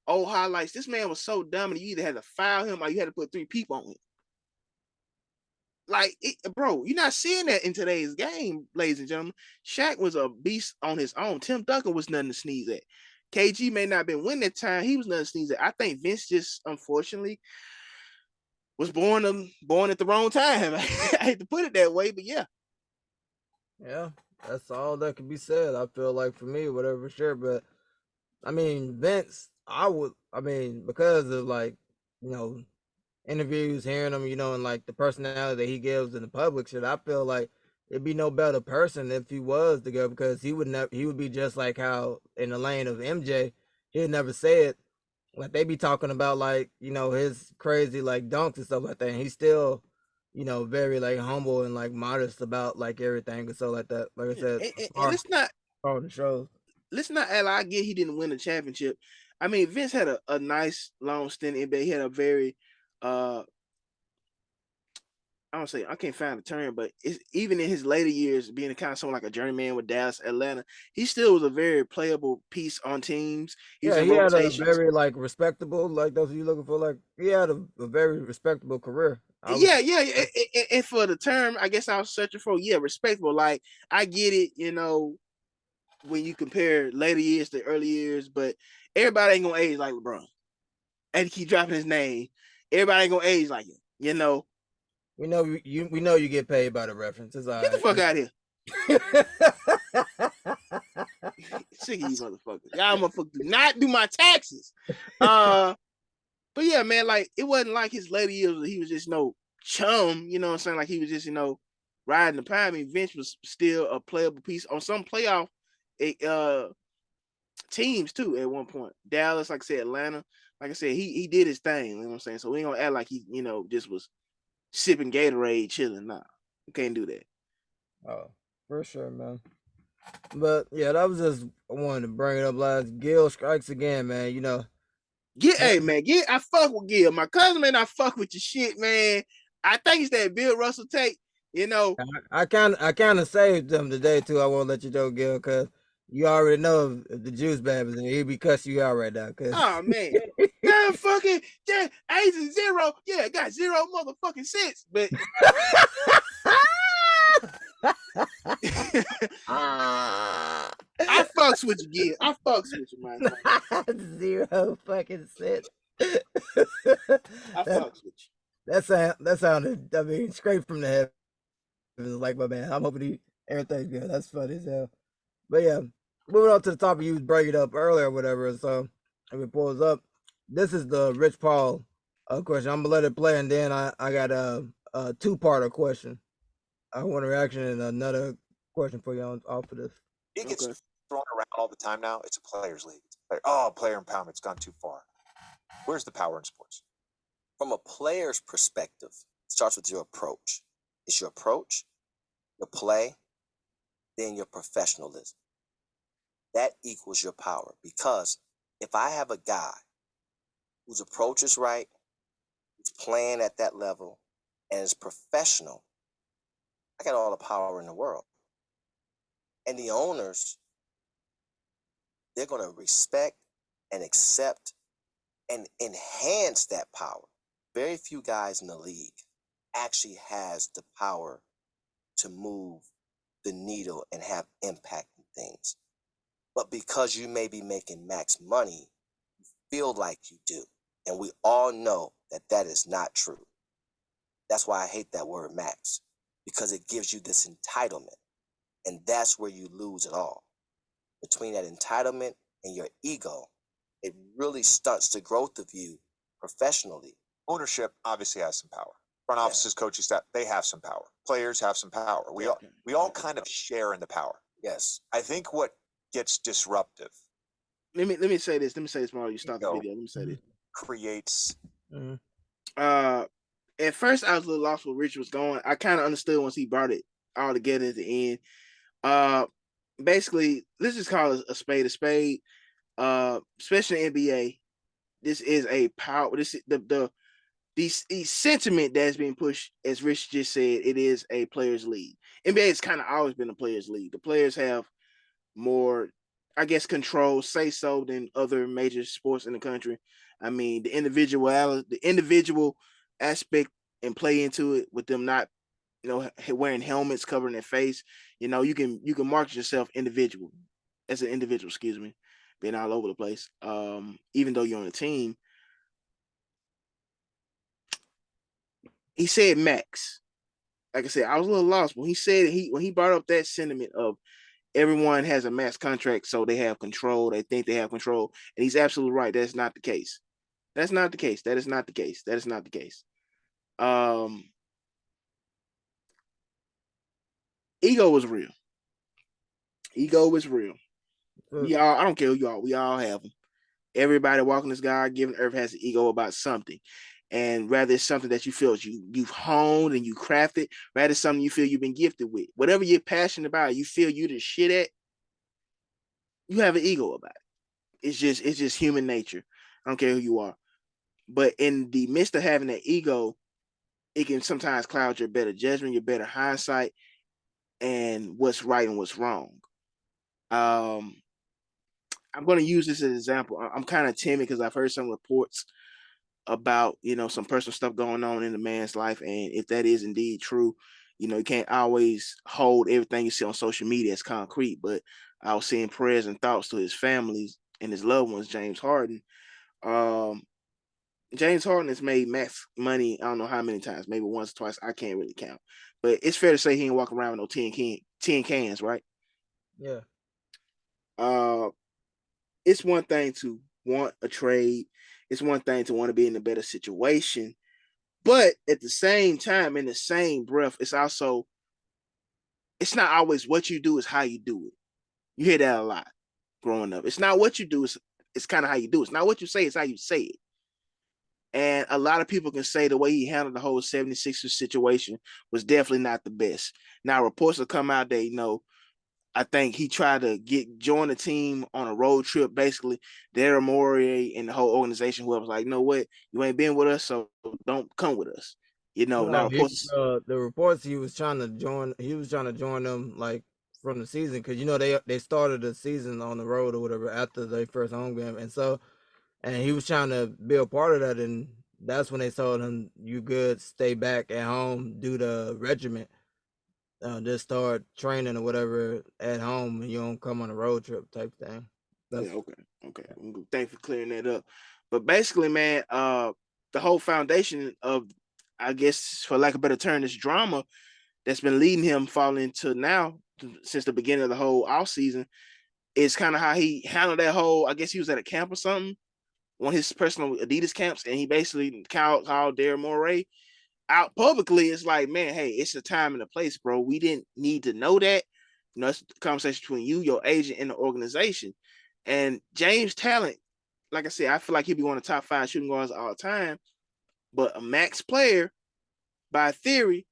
old highlights. This man was so dominant, you either had to foul him or you had to put 3 people on him. Like, bro, you're not seeing that in today's game, ladies and gentlemen. Shaq was a beast on his own. Tim Duncan was nothing to sneeze at. KG may not have been winning that time. He was nothing to sneeze at. I think Vince just, unfortunately, was born at the wrong time. I hate to put it that way, but yeah. Yeah, that's all that can be said. I feel like for me, whatever, for sure. But I mean, Vince, because of, like, you know, interviews, hearing him, you know, and like the personality that he gives in the public shit, I feel like it'd be no better person if he was to go, because he would be just like how in the lane of MJ, he'd never say it. Like, they be talking about, like, you know, his crazy like dunks and stuff like that, and he's still, you know, very like humble and like modest about like everything and stuff like that. Like I said, and let's not act like I get he didn't win a championship. I mean, Vince had a nice long stint in NBA. He had a very I don't say, I can't find the term, but it's, even in his later years, being kind of someone like a journeyman with Dallas, Atlanta, he still was a very playable piece on teams. He had a very like respectable, like that's what you're looking for. Like, he had a very respectable career. Yeah. And for the term, I guess I was searching for, respectable. Like, I get it, you know, when you compare later years to early years, but everybody ain't gonna age like LeBron. And keep dropping his name. Everybody ain't gonna age like him, you know. We know you get paid by the references. Get the fuck out of here. Sick of you motherfuckers. Y'all motherfuckers do not do my taxes. But yeah, man, like, it wasn't like his later years he was just no chum, you know what I'm saying? Like, he was just, you know, riding the pine. I mean, Vince was still a playable piece on some playoff teams too at one point. Dallas, like I said, Atlanta. Like I said, he did his thing, you know what I'm saying? So we ain't gonna act like he, you know, just was sipping Gatorade, chilling. Nah, you can't do that. Oh, for sure, man. But yeah, that was just, I wanted to bring it up. Last Gil strikes again, man. You know, hey man, I fuck with Gil. My cousin may not fuck with your shit, man. I think it's that Bill Russell take. You know, I kind of saved them today too. I won't let you know, Gil, because you already know if the juice bag is in, he'd be cussing you out right now. Oh man, yeah, fucking yeah, 8 and 0. Yeah, got 0 motherfucking sense, but I fucks with you, Gil. I fucks with you, man. 0 fucking sense. I fucks with you. That sounded, I mean, straight from the heavens. Like, my man, I'm hoping everything's good. That's funny as hell. But yeah, moving on to the topic you was bringing up earlier or whatever. So if it pulls up, this is the Rich Paul question. I'm gonna let it play, and then I got a two-parter question. I want a reaction and another question for you on off of this. It gets Okay. thrown around all the time now. It's a players' league. Player empowerment's gone too far. Where's the power in sports? From a player's perspective, it starts with your approach. It's your approach, your play, then your professionalism. That equals your power. Because if I have a guy whose approach is right, who's playing at that level, and is professional, I got all the power in the world. And the owners, they're going to respect and accept and enhance that power. Very few guys in the league actually has the power to move the needle and have impact in things. But because you may be making max money, you feel like you do. And we all know that that is not true. That's why I hate that word max, because it gives you this entitlement. And that's where you lose it all. Between that entitlement and your ego, it really stunts the growth of you professionally. Ownership obviously has some power. Front offices, coaching staff, they have some power. Players have some power. We all kind of share in the power. Yes. I think what gets disruptive Let me say this. Let me say this while you start the video. Let me say this. creates. At first I was a little lost where Rich was going. I kind of understood once he brought it all together at the end. Basically, let's just call it a spade a spade. Especially in NBA, this is a power. This the sentiment that's being pushed, as Rich just said, it is a players' league. NBA has kind of always been a players' league. The players have more, I guess, control, say so, than other major sports in the country. I mean, the individual aspect and play into it with them not, wearing helmets covering their face. You can market yourself individual as an individual. Excuse me, being all over the place. Even though you're on a team. He said max. Like I said, I was a little lost when he said when he brought up that sentiment of everyone has a max contract, so they have control. They think they have control, and he's absolutely right. That's not the case. That's not the case. That is not the case. That is not the case. Ego is real. Ego is real. I don't care who you are. We all have them. Everybody walking this God-given earth has an ego about something. And rather it's something that you feel you've honed and you crafted, rather it's something you feel you've been gifted with. Whatever you're passionate about, you feel you the shit at, you have an ego about it. It's just human nature. I don't care who you are. But in the midst of having that ego, it can sometimes cloud your better judgment, your better hindsight, and what's right and what's wrong. I'm going to use this as an example. I'm kind of timid because I've heard some reports about, some personal stuff going on in the man's life. And if that is indeed true, you can't always hold everything you see on social media as concrete. But I was seeing prayers and thoughts to his families and his loved ones, James Harden. James Harden has made max money, I don't know how many times, maybe once or twice. I can't really count. But it's fair to say he ain't walking around with no 10 cans, right? Yeah. It's one thing to want a trade. It's one thing to want to be in a better situation. But at the same time, in the same breath, it's not always what you do, it's how you do it. You hear that a lot growing up. It's not what you do, it's kind of how you do it. It's not what you say, it's how you say it. And a lot of people can say the way he handled the whole 76ers situation was definitely not the best. Now, reports will come out that, I think he tried to join the team on a road trip. Basically, Daryl Morey and the whole organization, whoever was like, "No, what? You ain't been with us, so don't come with us." Now reports. The reports he was trying to join. He was trying to join them like from the season because they started the season on the road or whatever after their first home game, and he was trying to be a part of that, and that's when they told him, "You good? Stay back at home, do the regiment." Just start training or whatever at home and you don't come on a road trip type thing. Okay. Thanks for clearing that up. But basically, man, the whole foundation of, I guess, for lack of a better term, this drama that's been leading him falling into now since the beginning of the whole off season is kind of how he handled that whole. I guess he was at a camp or something, one of his personal Adidas camps, and he basically called Daryl Morey out publicly, it's like, man, hey, it's a time and a place, bro. We didn't need to know that. You know, it's a conversation between you, your agent, and the organization. And James Talent, like I said, I feel like he'd be one of the top 5 shooting guards of all time. But a max player, by theory,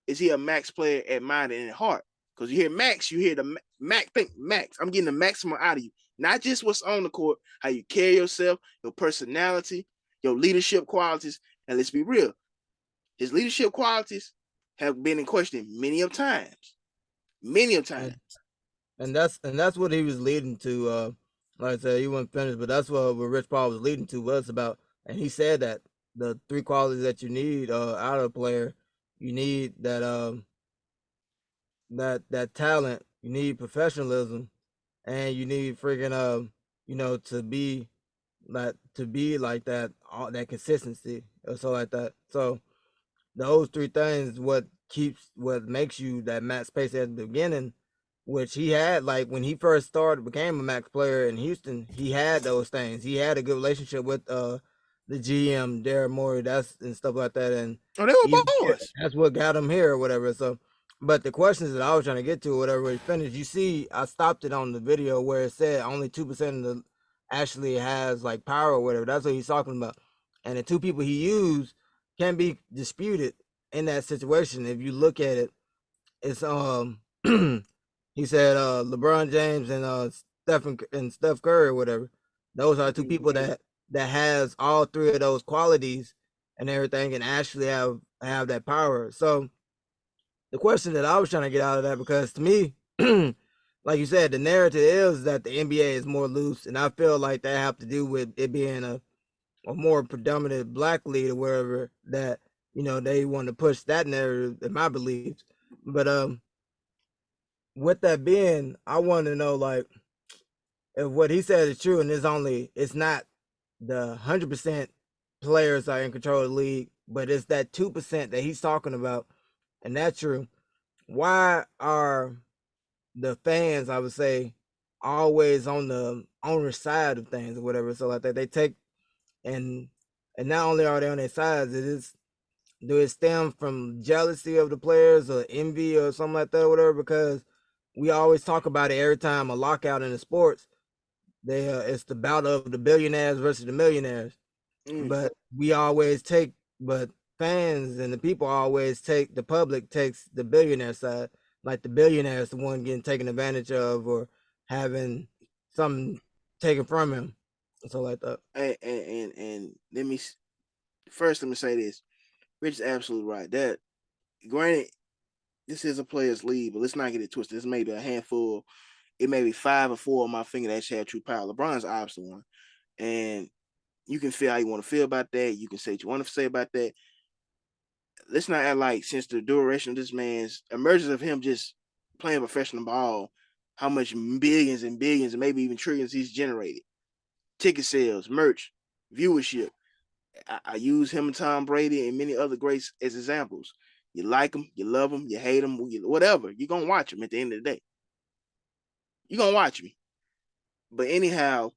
is he a max player at mind and at heart? Because you hear max, you hear the max. Think max. I'm getting the maximum out of you. Not just what's on the court, how you carry yourself, your personality, your leadership qualities. And let's be real, his leadership qualities have been in question many of times. Many of times. And that's what he was leading to. Like I said, he wasn't finished, but that's what Rich Paul was leading to, was about. And he said that the 3 qualities that you need out of a player, you need that that talent, you need professionalism, and you need freaking you know, to be like that, all that consistency or so like that. So those 3 things what makes you that max pace at the beginning, which he had. Like when he first started, became a max player in Houston, he had those things. He had a good relationship with the GM Daryl Morey, and stuff like that. And they were boys. That's what got him here or whatever. So, but the questions that I was trying to get to, whatever he finished, you see, I stopped it on the video where it said only 2% of the actually has like power or whatever. That's what he's talking about. And the 2 people he used can be disputed in that situation. If you look at it, it's he said LeBron James and Steph Curry or whatever. Those are 2 people that has all 3 of those qualities and everything, and actually have that power. So the question that I was trying to get out of that, because to me, like you said, the narrative is that the NBA is more loose, and I feel like that have to do with it being a more predominant black league or wherever, that, you know, they want to push that narrative in my beliefs. But with that being, I want to know, like, if what he said is true, and it's not the 100% players are in control of the league, but it's that 2% that he's talking about, and that's true. Why are the fans, I would say, always on the owner side of things or whatever? So like that, they take and not only are they on their sides, do it stem from jealousy of the players or envy or something like that or whatever? Because we always talk about it every time a lockout in the sports. It's the bout of the billionaires versus the millionaires. But fans and the people always the public takes the billionaire side. Like the billionaire is the one getting taken advantage of or having something taken from him. So like that. And let me say this. Rich is absolutely right. That, granted, this is a players' league, but let's not get it twisted. This may be a handful. It may be 5 or 4 on my finger that actually have true power. LeBron's obviously one. And you can feel how you want to feel about that. You can say what you want to say about that. Let's not act like, since the duration of this man's emergence of him just playing professional ball, how much billions and billions and maybe even trillions he's generated. Ticket sales, merch, viewership. I use him and Tom Brady and many other greats as examples. You like them, you love them, you hate them, whatever. You're going to watch them at the end of the day. You're going to watch me. But anyhow,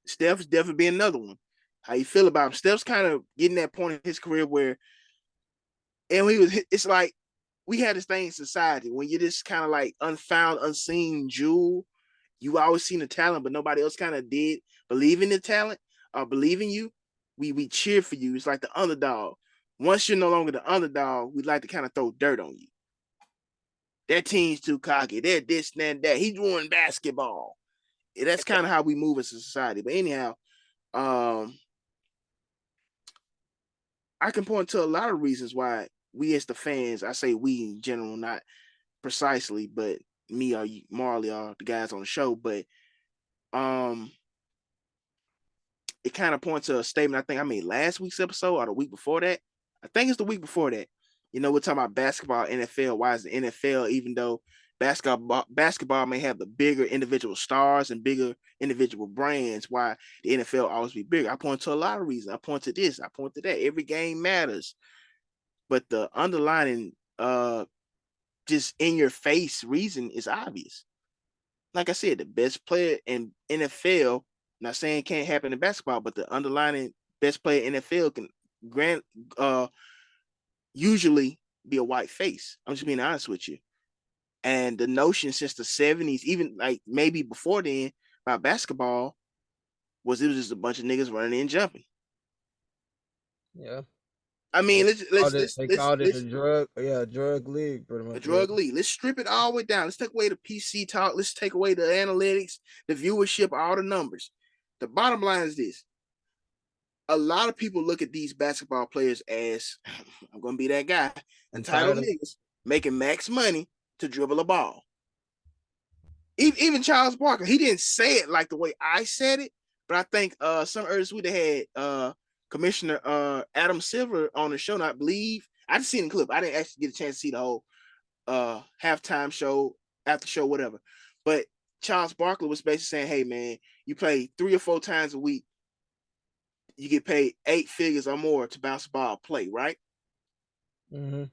Steph's definitely be another one. How you feel about him? Steph's kind of getting that point in his career where, and it's like we had this thing in society when you're this kind of like unfound, unseen jewel. You always seen the talent, but nobody else kind of did believe in the talent or believe in you. We cheer for you. It's like the underdog. Once you're no longer the underdog, we like to kind of throw dirt on you. That team's too cocky. They're this and that. He's ruined basketball. That's kind of how we move as a society. But anyhow, I can point to a lot of reasons why we as the fans, I say we in general, not precisely, but me or Marley or the guys on the show, but it kind of points to a statement I think I made last week's episode or the week before that. I think it's the week before that. You know, we're talking about basketball, NFL. Why is the NFL, even though basketball may have the bigger individual stars and bigger individual brands, why the NFL always be bigger? I point to a lot of reasons. I point to this. I point to that. Every game matters. But the underlying just in your face reason is obvious. Like I said, the best player in NFL, not saying it can't happen in basketball, but the underlying best player in NFL usually be a white face. I'm just being honest with you. And the notion since the 70s, even like maybe before then, about basketball was it was just a bunch of niggas running and jumping. Yeah. I mean, They called it a drug league, pretty a much. drug league. Let's strip it all the way down. Let's take away the PC talk. Let's take away the analytics, the viewership, all the numbers. The bottom line is this. A lot of people look at these basketball players as I'm gonna be that guy, entitled niggas making max money to dribble a ball. Even Charles Barkley, he didn't say it like the way I said it, but I think some earlier week they had Commissioner Adam Silver on the show, and I believe I just seen the clip. I didn't actually get a chance to see the whole halftime show, after show, whatever. But Charles Barkley was basically saying, hey man, you play 3 or 4 times a week, you get paid 8 figures or more to bounce a ball play, right? Mm-hmm.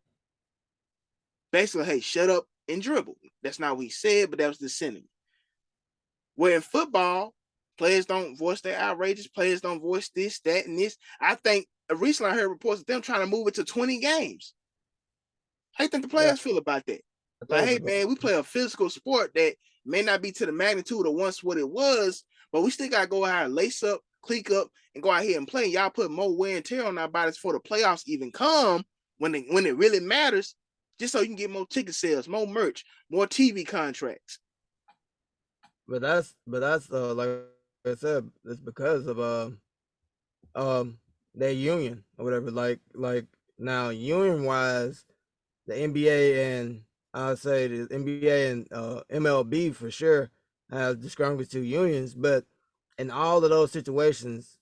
Basically, hey, shut up and dribble. That's not what he said, but that was the sentiment. Where in football, players don't voice their outrages, players don't voice this, that, and this. I think recently I heard reports of them trying to move it to 20 games. How do you think the players feel about that? Like, hey man, we play a physical sport that may not be to the magnitude of once what it was, but we still gotta go out and lace up, click up, and go out here and play. Y'all put more wear and tear on our bodies for the playoffs even come when it really matters, just so you can get more ticket sales, more merch, more TV contracts. But that's like I said, it's because of their union or whatever. Like now, union wise, the NBA and I'll say the NBA and MLB for sure have the strongest 2 unions. But in all of those situations,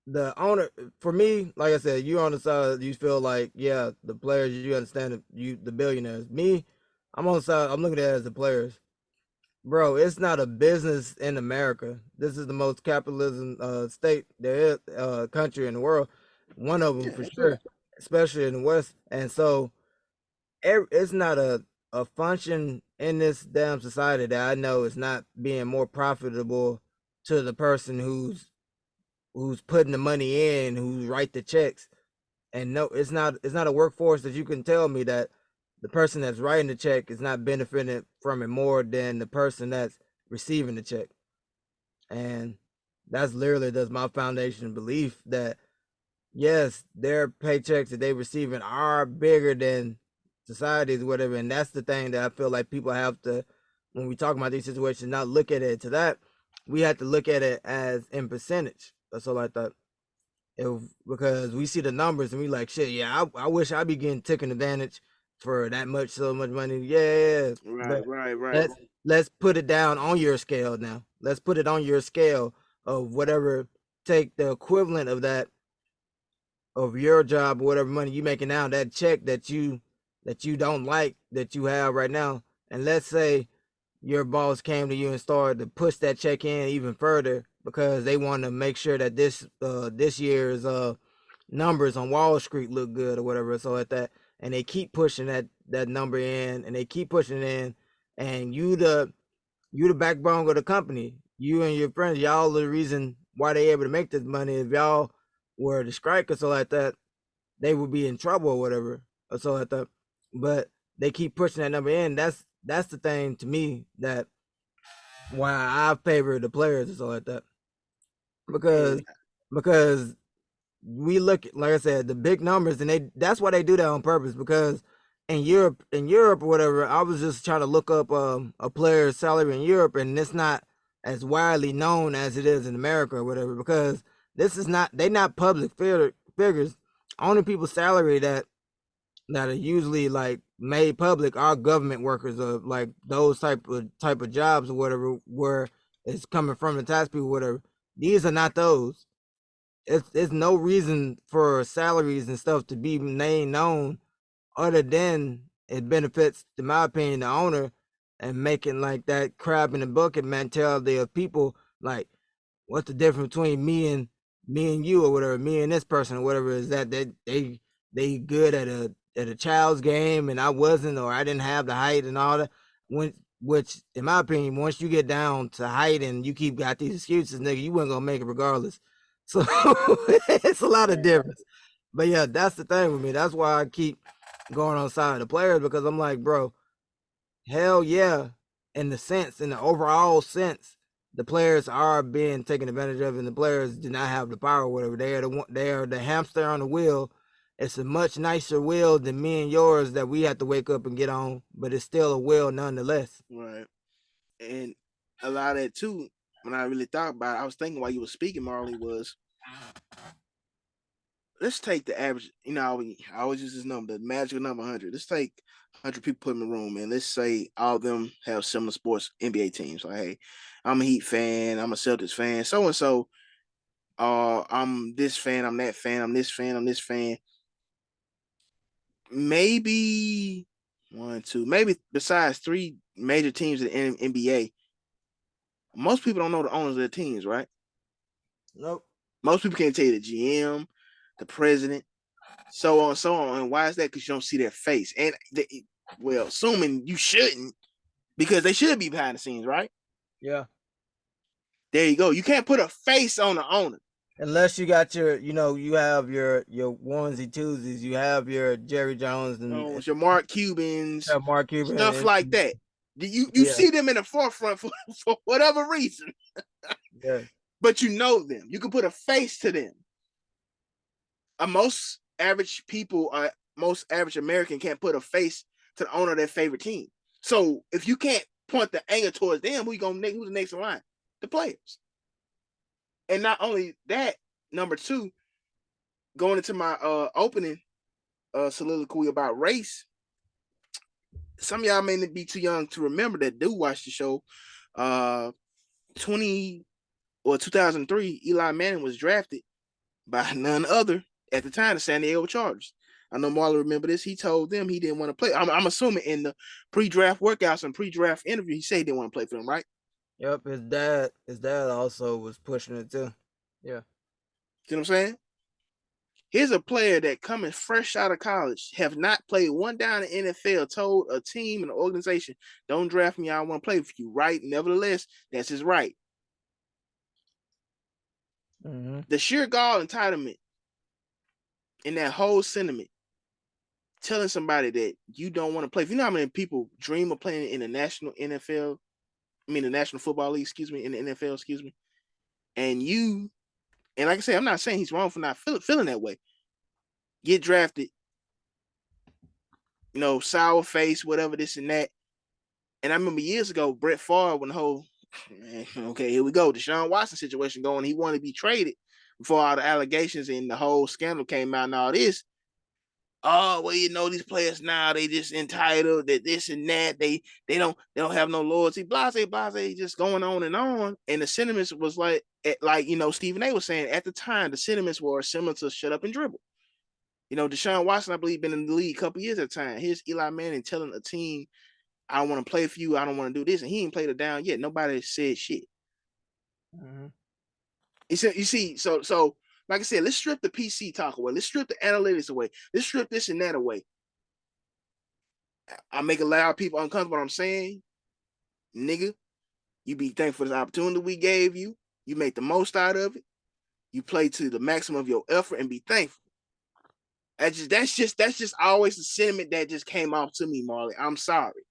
the owner, for me, like I said, you on the side, you feel like, yeah, the players, you understand the billionaires. Me, I'm on the side, I'm looking at it as the players. Bro, it's not a business in America. This is the most capitalism state there is, country in the world. One of them for sure, especially in the West. And so it's not a function in this damn society that I know is not being more profitable to the person who's putting the money in, who's write the checks. And no, it's not a workforce that you can tell me that the person that's writing the check is not benefiting from it more than the person that's receiving the check. And that's my foundation belief that yes, their paychecks that they receiving are bigger than society's, whatever. And that's the thing that I feel like people have to, when we talk about these situations, not look at it to that. We have to look at it as in percentage. That's all I thought. Because we see the numbers and we like, shit, yeah, I wish I'd be getting taken advantage for that so much money. Yeah. Right. Let's put it down on your scale now. Let's put it on your scale of whatever, take the equivalent of that, of your job, or whatever money you making now, that check that you don't like, that you have right now. And let's say your boss came to you and started to push that check in even further because they want to make sure that this year's numbers on Wall Street look good or whatever. So at that, and they keep pushing that number in, and they keep pushing it in, and you the backbone of the company. You and your friends, y'all are the reason why they able to make this money. If y'all were to strike or so like that, they would be in trouble or whatever or so like that. But they keep pushing that number in. That's the thing to me that why I favor the players or so like that. Because we look, like I said, the big numbers, and that's why they do that on purpose. Because in Europe or whatever, I was just trying to look up a player's salary in Europe, and it's not as widely known as it is in America or whatever. Because they're not public figures. Only people's salary that are usually like made public are government workers of like those type of jobs or whatever, where it's coming from the tax people, whatever. These are not those. It's no reason for salaries and stuff to be made known other than it benefits, in my opinion, the owner, and making like that crab in the bucket mentality of people like, what's the difference between me and you or whatever, me and this person or whatever, is that they good at a child's game and I wasn't, or I didn't have the height and all that. Which in my opinion, once you get down to height and you got these excuses, nigga, you weren't gonna make it regardless. So it's a lot of difference. But yeah, that's the thing with me. That's why I keep going on side of the players, because I'm like, bro, hell yeah, in the overall sense, the players are being taken advantage of, and the players do not have the power or whatever. They are the hamster on the wheel. It's a much nicer wheel than me and yours that we have to wake up and get on, but it's still a wheel nonetheless. Right. And a lot of that too, when I really thought about it, I was thinking while you were speaking, Marley, was let's take the average, I always use this number, the magical number 100. Let's take 100 people put in the room, and let's say all of them have similar sports NBA teams. Like, hey, I'm a Heat fan, I'm a Celtics fan, so and so. I'm this fan, I'm that fan, I'm this fan, I'm this fan. Maybe one, two, maybe besides 3 major teams in the NBA, most people don't know the owners of their teams, right? Nope. Most people can't tell you the GM, the president, so on and so on. And why is that? Because you don't see their face. And assuming you shouldn't, because they should be behind the scenes, right? Yeah. There you go. You can't put a face on the owner. Unless you got you have your onesie twosies, you have your Jerry Jones and Your Mark Cubans, Mark Cuban, stuff like that. You Yeah. see them in the forefront for whatever reason, yeah. but you know them. You can put a face to them. Most average people, most average American can't put a face to the owner of their favorite team. So if you can't point the anger towards them, who's the next in line? The players. And not only that, number 2, going into my opening soliloquy about race, some of y'all may be too young to remember that do watch the show. 2003, Eli Manning was drafted by none other at the time the San Diego Chargers. I know Marley remember this. He told them he didn't want to play. I'm assuming in the pre-draft workouts and pre-draft interview, he said he didn't want to play for them, right? Yep, his dad also was pushing it too. Yeah. See what I'm saying? Here's a player that coming fresh out of college, have not played one down in the NFL, told a team and an organization, don't draft me, I want to play for you, right? Nevertheless, that's his right. Mm-hmm. The sheer gall entitlement in that whole sentiment, telling somebody that you don't want to play. If you know how many people dream of playing in the National Football League, in the NFL, and like I said, I'm not saying he's wrong for not feeling that way. Get drafted, sour face, whatever, this and that. And I remember years ago, Brett Favre, when the whole, okay, here we go, Deshaun Watson situation going, he wanted to be traded before all the allegations and the whole scandal came out and all this. Oh, well, these players now, they just entitled, that this and that, they don't have no loyalty, blase, just going on. And the sentiments was like Stephen A was saying at the time, the sentiments were similar to shut up and dribble. Deshaun Watson, I believe, been in the league a couple years at the time. Here's Eli Manning telling a team, I don't want to play for you, I don't want to do this, and he ain't played it down yet. Nobody said shit. Mm-hmm. You see, so like I said, let's strip the PC talk away. Let's strip the analytics away. Let's strip this and that away. I make a lot of people uncomfortable. What I'm saying, nigga, you be thankful for this opportunity we gave you. You make the most out of it. You play to the maximum of your effort and be thankful. That's just always the sentiment that just came off to me, Marley. I'm sorry.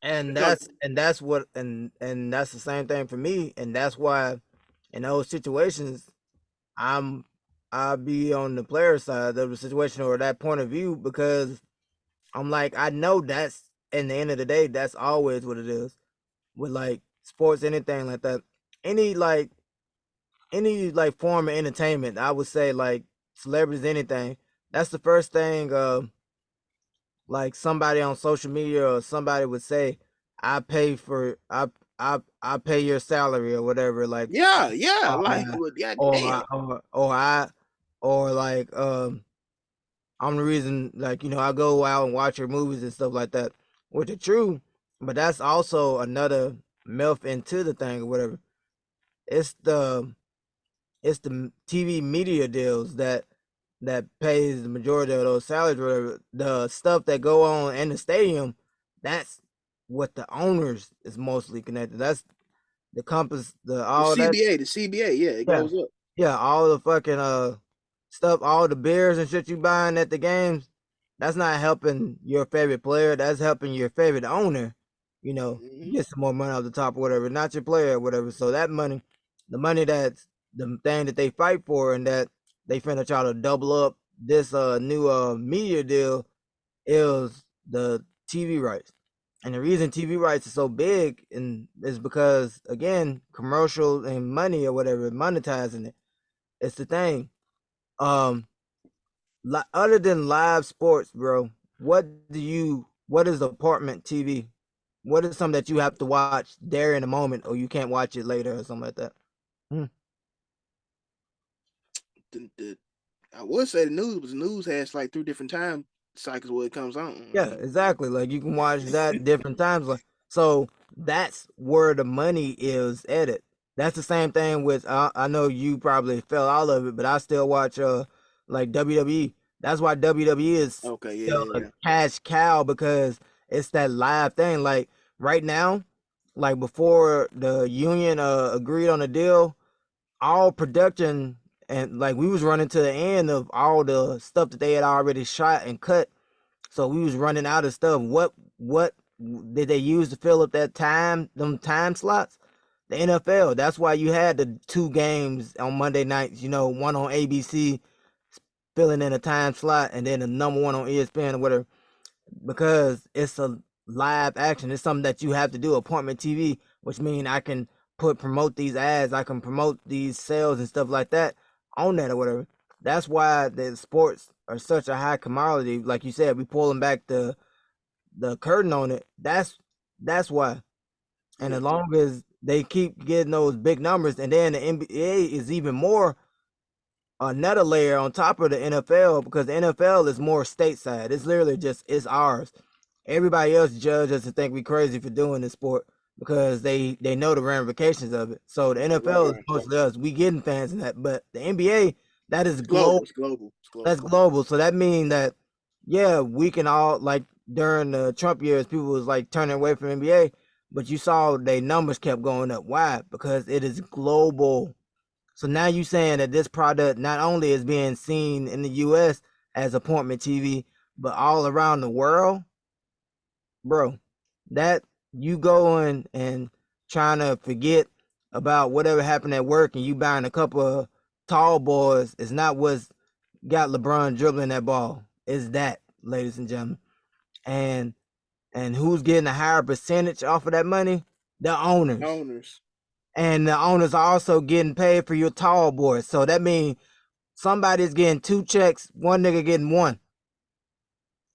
And that's the same thing for me. And that's why in those situations, I'll be on the player side of the situation or that point of view, because I'm like, I know that's, in the end of the day, that's always what it is with like sports, anything like that. Any form of entertainment, I would say, like celebrities, anything. That's the first thing like somebody on social media or somebody would say, I pay your salary or whatever. Like yeah, like I'm the reason, like, I go out and watch your movies and stuff like that, which is true, but that's also another myth into the thing or whatever. It's the TV media deals that pays the majority of those salaries or whatever. The stuff that go on in the stadium, that's what the owners is mostly connected. That's the compass, the CBA, yeah, it goes up. Yeah, all the fucking stuff, all the beers and shit you buying at the games, that's not helping your favorite player. That's helping your favorite owner, get some more money off the top or whatever, not your player or whatever. So that money, the money that's the thing that they fight for and that they finna try to double up this new media deal is the TV rights. And the reason TV rights are so big and is because again, commercial and money or whatever, monetizing it. It's the thing. Um, Other than live sports, bro, what is apartment TV? What is something that you have to watch there in a moment or you can't watch it later or something like that? I would say the news, but the news has like 3 different time cycles where it comes on. Yeah, exactly. Like you can watch that different times. Like so, that's where the money is at it. That's the same thing with. I know you probably fell out of it, but I still watch like WWE. That's why WWE is Okay, still yeah. a cash cow because it's that live thing. Like right now, like before the union agreed on a deal, all production and like we was running to the end of all the stuff that they had already shot and cut, so we was running out of stuff. What did they use to fill up that time, them time slots? The NFL. That's why you had the 2 games on Monday nights, one on ABC filling in a time slot and then the number 1 on ESPN or whatever, because it's a live action. It's something that you have to do, appointment TV, which means I can promote these ads, I can promote these sales and stuff like that on that or whatever. That's why the sports are such a high commodity. Like you said, we pulling back the curtain on it. That's why. And as long as they keep getting those big numbers, and then the NBA is even more another layer on top of the NFL because the NFL is more stateside. It's literally just it's ours. Everybody else judges us and think we crazy for doing this sport because they know the ramifications of it. So the NFL is mostly us. We getting fans in that, but the NBA that is global. It's global. That's global. So that means that we can all like during the Trump years, people was like turning away from NBA, but you saw their numbers kept going up. Why? Because it is global. So now you saying that this product not only is being seen in the US as appointment TV, but all around the world, bro. That you going and trying to forget about whatever happened at work and you buying a couple of tall boys is not what's got LeBron dribbling that ball. Is that, ladies and gentlemen. And who's getting a higher percentage off of that money? The owners. And the owners are also getting paid for your tall boys. So that means somebody's getting 2 checks, one nigga getting 1.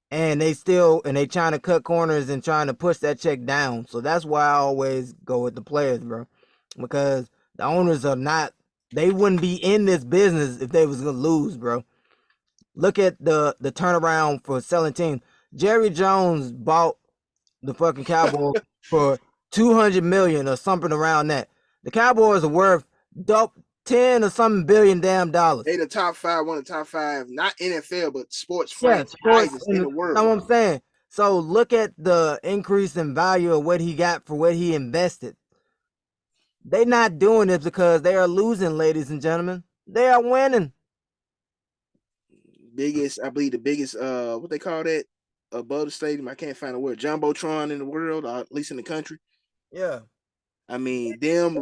And they trying to cut corners and trying to push that check down. So that's why I always go with the players, bro. Because the owners are not, they wouldn't be in this business if they was gonna lose, bro. Look at the turnaround for selling teams. Jerry Jones bought the fucking Cowboys for $200 million or something around that. The Cowboys are worth 10 or something billion damn dollars. They the top 5, one of the top 5, not NFL, but sports franchises in the world. That's what I'm saying. So look at the increase in value of what he got for what he invested. They not doing this because they are losing, ladies and gentlemen. They are winning. I believe the biggest, what they call that above the stadium. I can't find a word. Jumbotron in the world, or at least in the country. Yeah. I mean, them,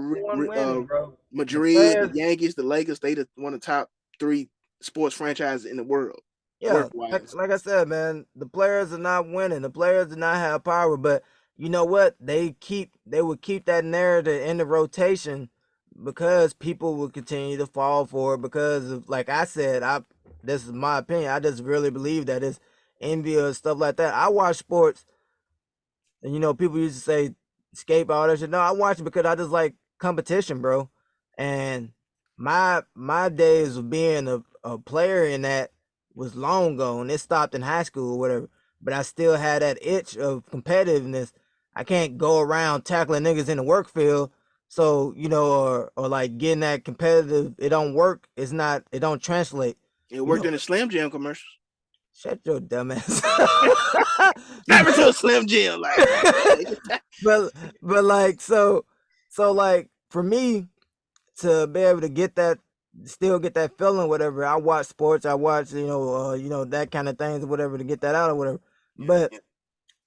Madrid, the Yankees, the Lakers, they one of the top 3 sports franchises in the world. Yeah, like I said, man, the players are not winning. The players do not have power, but you know what? They would keep that narrative in the rotation because people will continue to fall for it because of, like I said, this is my opinion. I just really believe that it's envy or stuff like that. I watch sports, and people used to say escape all that shit. No, I watch it because I just like competition, bro. And my days of being a player in that was long gone. It stopped in high school or whatever. But I still had that itch of competitiveness. I can't go around tackling niggas in the work field. So, or like getting that competitive, it don't work. It don't translate. It worked in the Slim Jim commercials. Shut your dumb ass. Never to a Slim Jim, like. but like so like for me to be able to get that still get that feeling, whatever. I watch sports, I watch, that kind of things or whatever to get that out or whatever. But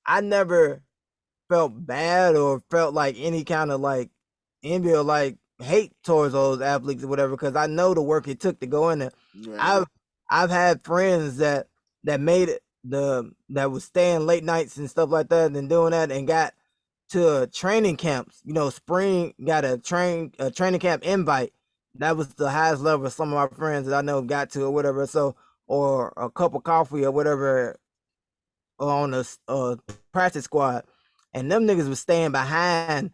I never felt bad or felt like any kind of like envy or like hate towards those athletes or whatever, because I know the work it took to go in there. Right. I've had friends that made it that was staying late nights and stuff like that and doing that and got to training camps, spring, got a training camp invite. That was the highest level of some of my friends that I know got to or whatever. So, or a cup of coffee or whatever on a practice squad. And them niggas was staying behind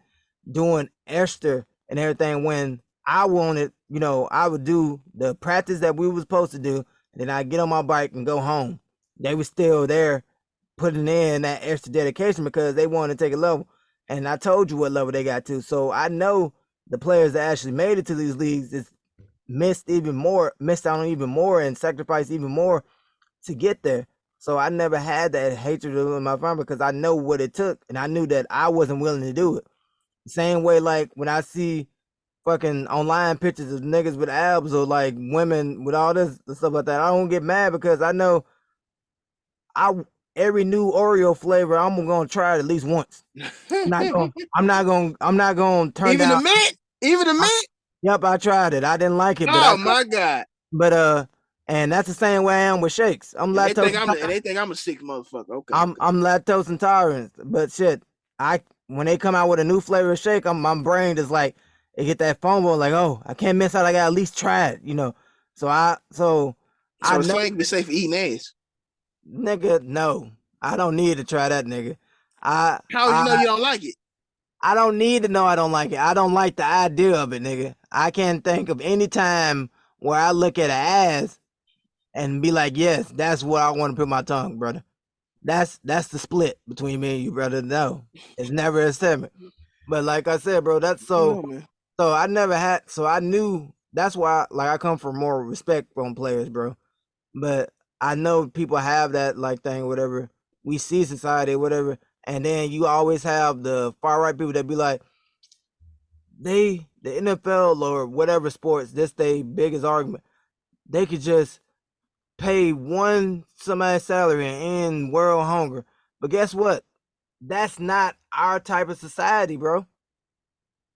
doing extra and everything when I wanted, I would do the practice that we were supposed to do, and then I'd get on my bike and go home. They were still there putting in that extra dedication because they wanted to take a level. And I told you what level they got to. So I know the players that actually made it to these leagues is missed out on even more and sacrificed even more to get there. So I never had that hatred in my family because I know what it took and I knew that I wasn't willing to do it. Same way, like when I see fucking online pictures of niggas with abs or like women with all this stuff like that, I don't get mad because I know every new Oreo flavor I'm gonna try it at least once. I'm not gonna turn Even down. the mint? Even the mint? Yep, I tried it. I didn't like it. Oh my God. But and that's the same way I am with shakes. And they think I'm a sick motherfucker. Okay. I'm lactose intolerant. But shit, when they come out with a new flavor of shake, my brain is like, it get that FOMO, like, oh, I can't miss out. I gotta at least try it, So I So know, slang be safe for eating ass. nigga, no, I don't need to try that, nigga. How you know you don't like it? I don't need to know I don't like it. I don't like the idea of it, nigga. I can't think of any time where I look at an ass and be like, yes, that's what I want to put my tongue, brother. That's the split between me and you, brother. No, it's never a segment. But like I said, bro, that's so I never had, so I knew that's why, like, I come from more respect from players, bro. But I know people have that like thing, whatever. We see society, whatever, and then you always have the far right people that be like, the NFL or whatever sports, this they biggest argument, they could just pay one somebody's salary and end world hunger. But guess what? That's not our type of society, bro.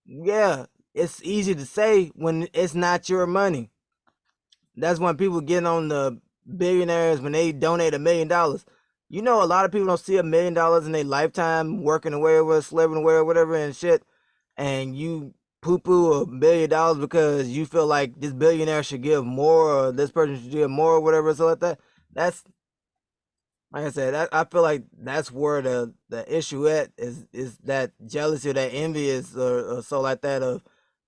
Yeah, it's easy to say when it's not your money. That's when people get on the billionaires when they donate $1 million. A lot of people don't see $1 million in their lifetime working away with slaving away or whatever and shit. And you poo-poo $1 million because you feel like this billionaire should give more or this person should give more or whatever, so like that. That's, like I said, I feel like that's where the issue at is that jealousy or that envy is or so like that of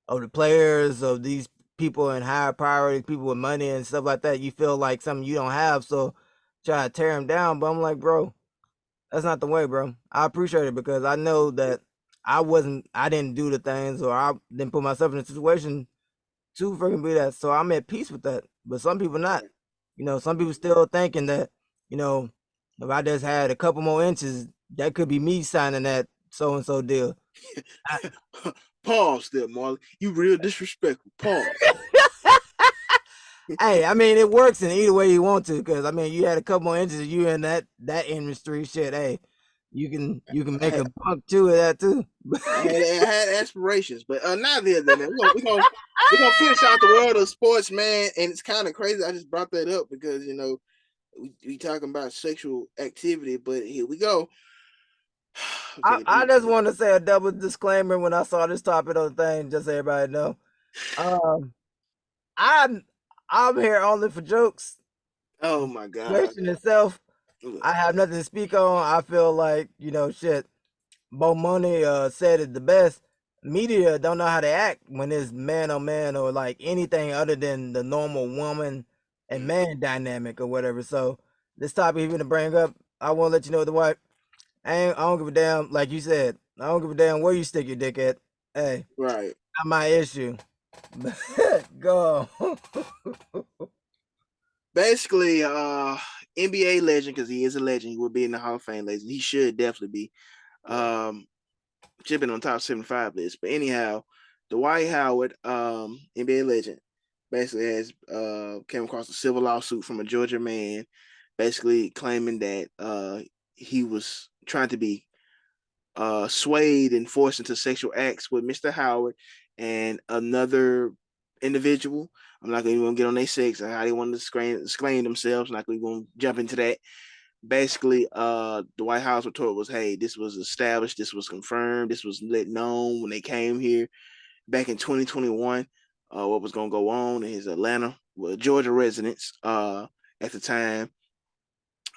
the players, of these people in higher priority, people with money and stuff like that. You feel like something you don't have, so try to tear them down. But I'm like, bro, that's not the way, bro. I appreciate it because I know that I didn't do the things or I didn't put myself in a situation to freaking be that. So I'm at peace with that. But some people not. Some people still thinking that, if I just had a couple more inches, that could be me signing that so and so deal. Pause there, Marley. You real disrespectful. Pause. Hey, I mean, it works in either way you want to, because I mean, you had a couple more inches of you in that industry, shit. Hey, you can make a buck too of that too. I had aspirations, but neither of them. We're gonna finish out the world of sports, man. And it's kind of crazy. I just brought that up because we talking about sexual activity, but here we go. Okay, I just want to say a double disclaimer when I saw this topic on the thing, just so everybody know. I'm here only for jokes. Oh my God. Question itself, I have nothing to speak on. I feel like, shit. Bo Money said it the best. Media don't know how to act when it's man on man or like anything other than the normal woman and man dynamic or whatever. So this topic even to bring up, I want to let you know, Dwight, I don't give a damn. Like you said, I don't give a damn where you stick your dick at. Hey, right, not my issue. Go. Basically, NBA legend, because he is a legend. He would be in the Hall of Fame legend. He should definitely be. Should been on top 75 list. But anyhow, Dwight Howard, NBA legend, basically has came across a civil lawsuit from a Georgia man, basically claiming that he was trying to be swayed and forced into sexual acts with Mr. Howard and another individual. I'm not going to get on their sex or how they want to explain themselves. I'm not going to jump into that. Basically, Dwight Howard's retort was, "Hey, this was established, this was confirmed, this was let known when they came here back in 2021. What was going to go on in his Atlanta, Georgia residence at the time."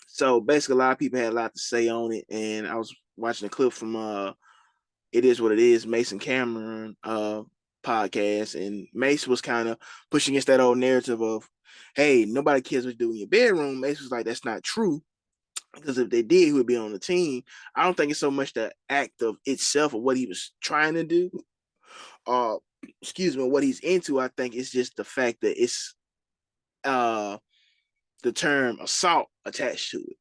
So basically, a lot of people had a lot to say on it, and I was watching a clip from "It Is What It Is" Mason Cameron podcast, and Mace was kind of pushing against that old narrative of, "Hey, nobody cares what you do in your bedroom." Mace was like, "That's not true." Because if they did, he would be on the team. I don't think it's so much the act of itself or what he was trying to do, uh, excuse me, what he's into. I think it's just the fact that it's the term assault attached to it.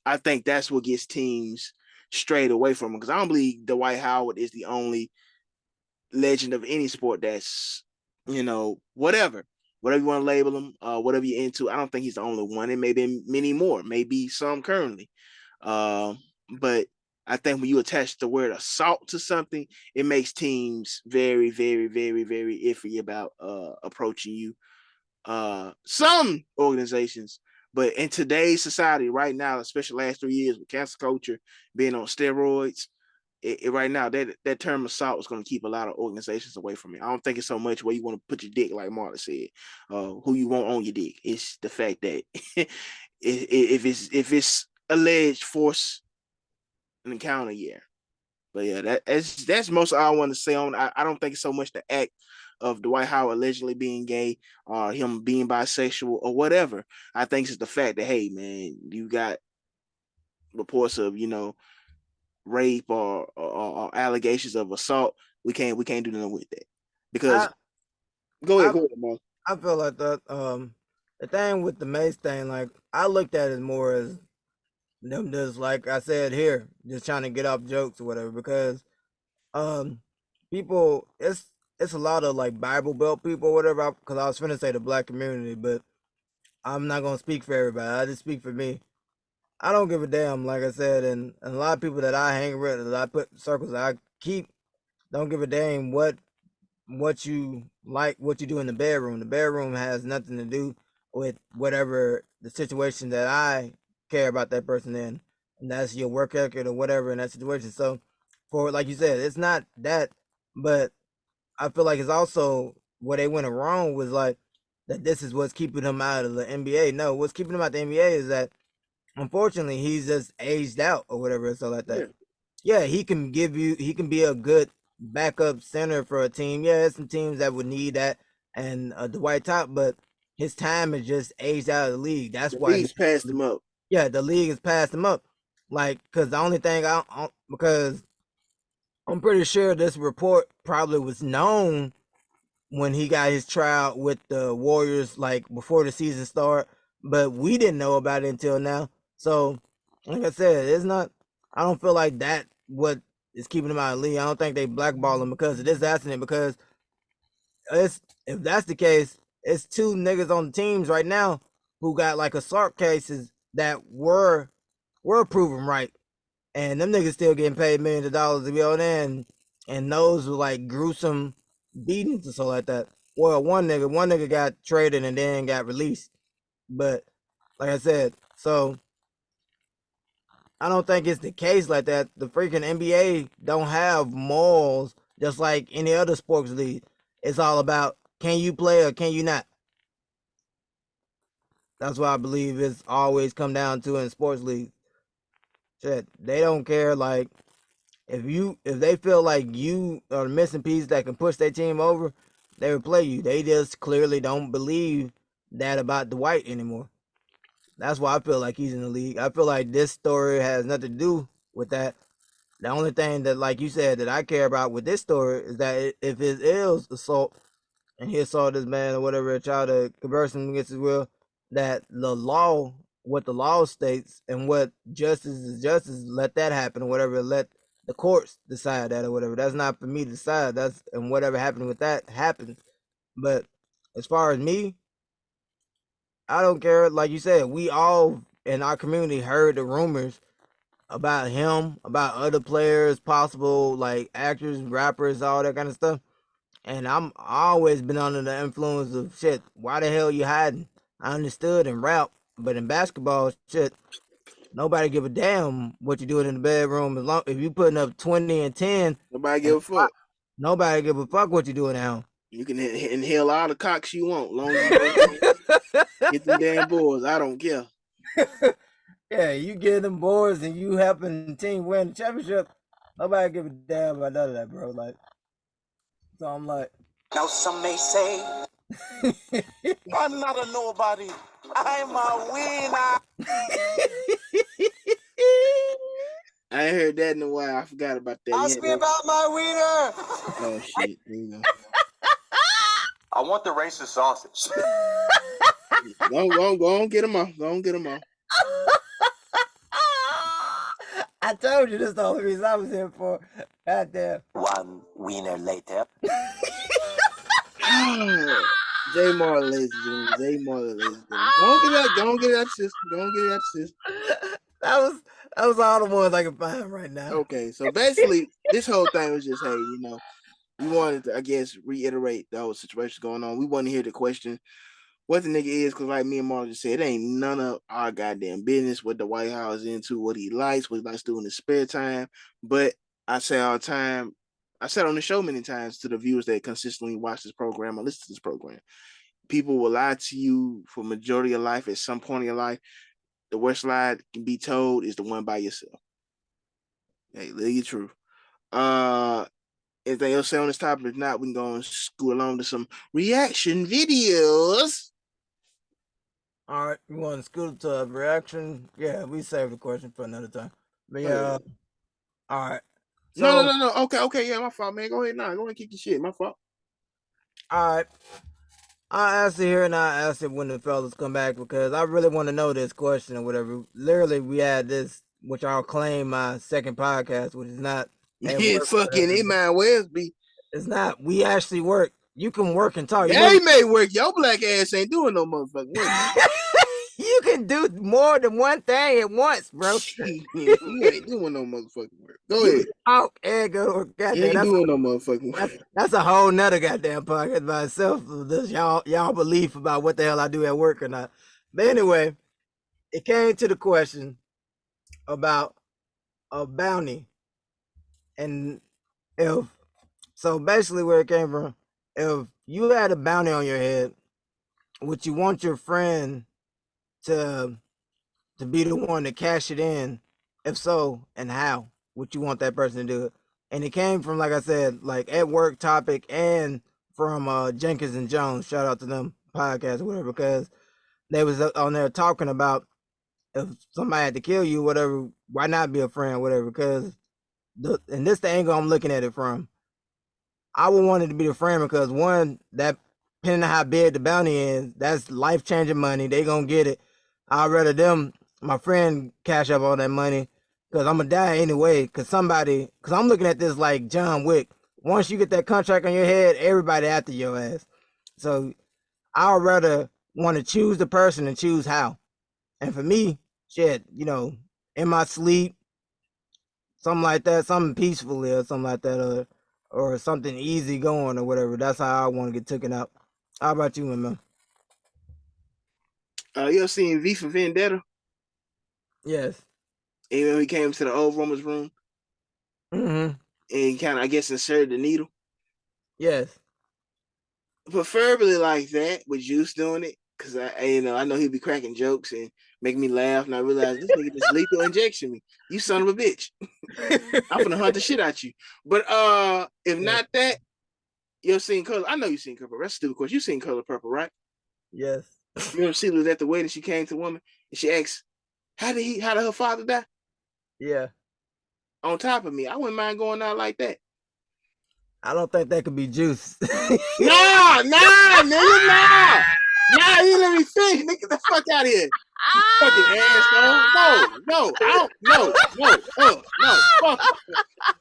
I think that's what gets teams strayed away from him. Because I don't believe Dwight Howard is the only legend of any sport that's, whatever you want to label him, whatever you're into. I don't think he's the only one. It may be many more, maybe some currently. But I think when you attach the word assault to something, it makes teams very, very, very, very iffy about approaching you. Some organizations, but in today's society right now, especially last 3 years with cancel culture being on steroids, right now that term assault is going to keep a lot of organizations away from it. I don't think it's so much where you want to put your dick, like Marley said, who you want on your dick. It's the fact that if it's alleged force an encounter, yeah. But yeah, that's most all I want to say on. I don't think it's so much the act of Dwight Howard allegedly being gay or him being bisexual or whatever. I think it's the fact that, hey man, you got reports of rape or allegations of assault. We can't do nothing with that because go ahead, Mark. I feel like that. The thing with the Mace thing, like I looked at it more as them just like I said here, just trying to get off jokes or whatever. Because people, it's a lot of like Bible Belt people or whatever. Because I was finna say the black community, but I'm not gonna speak for everybody. I just speak for me. I don't give a damn, like I said, and a lot of people that I hang with, that I put circles that I keep, don't give a damn what you like, what you do in the bedroom. The bedroom has nothing to do with whatever the situation that I care about that person in, and that's your work ethic or whatever in that situation. So, for like you said, it's not that, but I feel like it's also where they went wrong was like that. This is what's keeping him out of the NBA. No, what's keeping him out of the NBA is that unfortunately he's just aged out or whatever, so like that. Yeah, he can be a good backup center for a team. Yeah, there's some teams that would need that and Dwight Top, but his time is just aged out of the league. That's why he's passed him up. Yeah, the league has passed him up. Like, because the only thing because I'm pretty sure this report probably was known when he got his trial with the Warriors, like before the season started, but we didn't know about it until now. So, like I said, it's not. I don't feel like that what is keeping him out of the league. I don't think they blackball him because of this accident. Because if that's the case, it's two niggas on the teams right now who got like assault cases that were proven right, and them niggas still getting paid millions of dollars to be on there, and those were like gruesome beatings and stuff like that. Well, one nigga got traded and then got released, but like I said, so I don't think it's the case like that. The freaking NBA don't have morals just like any other sports league. It's all about can you play or can you not. That's what I believe it's always come down to in sports leagues. Shit, they don't care. Like if they feel like you are the missing piece that can push their team over, they would play you. They just clearly don't believe that about Dwight anymore. That's why I feel like he's in the league. I feel like this story has nothing to do with that. The only thing that, like you said, that I care about with this story is that if it is assault and he assaulted this man or whatever, a child to converse him against his will, that the law, what the law states and what justice is justice, let that happen or whatever. Let the courts decide that or whatever. That's not for me to decide. That's and whatever happened with that happens. But as far as me, I don't care. Like you said, we all in our community heard the rumors about him, about other players, possible like actors, rappers, all that kind of stuff. And I'm always been under the influence of shit. Why the hell you hiding? I understood in rap, but in basketball, shit, nobody give a damn what you doing in the bedroom. As long if you putting up 20 and 10, Nobody give a fuck. nobody give a fuck what you doing now. You can inhale all the cocks you want, long as you don't get them damn boys. I don't care. Yeah, you get them boards and you helping the team win the championship. Nobody give a damn about none of that, bro. Like, so I'm like, Now some may say I'm not a nobody. I'm a winner. I ain't heard that in a while. I forgot about that. Ask me about my wiener. Oh shit. There you go. I want the racist sausage. Go on, get him off. Go on, get him off. I told you this is the only reason I was here for. Goddamn. One wiener later. Jay Marley, ladies and gentlemen. Jay Marley, ladies and gentlemen. Go on, get that system. Go on, get that system. That was all the ones I can find right now. Okay, so basically, this whole thing was just, hey, you know, we wanted to, I guess, reiterate the whole situation going on. We want to hear the question what the nigga is, because like me and Marlon just said, it ain't none of our goddamn business what the Dwight Howard is into, what he likes to do in his spare time. But I say all the time, I said on the show many times to the viewers that consistently watch this program or listen to this program, people will lie to you for majority of life at some point in your life. The worst lie can be told is the one by yourself. Hey, live your truth. Anything else to say on this topic? If not, we can go and scoot along to some reaction videos. All right, you want to scoot to a reaction? Yeah, we save the question for another time. But yeah, all right. So, No. Okay, yeah, my fault, man. Go ahead now. Go ahead and kick your shit. My fault. all right. I asked it here and I asked it when the fellas come back because I really want to know this question or whatever. Literally, we had this, which I'll claim my second podcast, which is not. Yeah, fucking it might well be. It's not. We actually work. You can work and talk. Yeah, you may work. Your black ass ain't doing no motherfucking work. You can do more than one thing at once, bro. You ain't doing no motherfucking work. Go ahead. Oh, and go. You ain't doing no motherfucking work. That's a whole nother goddamn podcast by itself. This y'all belief about what the hell I do at work or not. But anyway, it came to the question about a bounty. And if so basically where it came from, if you had a bounty on your head, would you want your friend to be the one to cash it in? If so, and how would you want that person to do it? And it came from, like I said, like at work topic and from Jenkins and Jones, shout out to them podcast or whatever, because they was on there talking about if somebody had to kill you, whatever, why not be a friend, whatever, because and this the angle I'm looking at it from. I would want it to be the friend because one, that depending on how big the bounty is, that's life-changing money. They gonna get it. I'd rather them, my friend, cash up all that money because I'm gonna die anyway. Because I'm looking at this like John Wick. Once you get that contract on your head, everybody after your ass. So I'd rather want to choose the person and choose how. And for me, shit, you know, in my sleep, something like that, something peacefully or something like that, or something easy going or whatever. That's how I want to get taken out. How about you, man? You ever seen V for Vendetta? Yes. And when he came to the old Roman's room, Mm-hmm. and he kind of, I guess, inserted the needle. Yes. Preferably like that, with Juice doing it, because I know he'd be cracking jokes and making me laugh, and I realized this nigga just lethal injection me. You son of a bitch. I'm gonna hunt the shit out you. But if not that, you ever seen Color? I know you seen Color Purple. That's a stupid question. You seen Color Purple, right? Yes. You remember she was at the wedding, she came to the woman and she asked, how did her father die? Yeah. On top of me. I wouldn't mind going out like that. I don't think that could be Juice. Nah, nigga, nah. Nah, you let me think. Nigga, get the fuck out of here. You fucking asshole. No, I don't,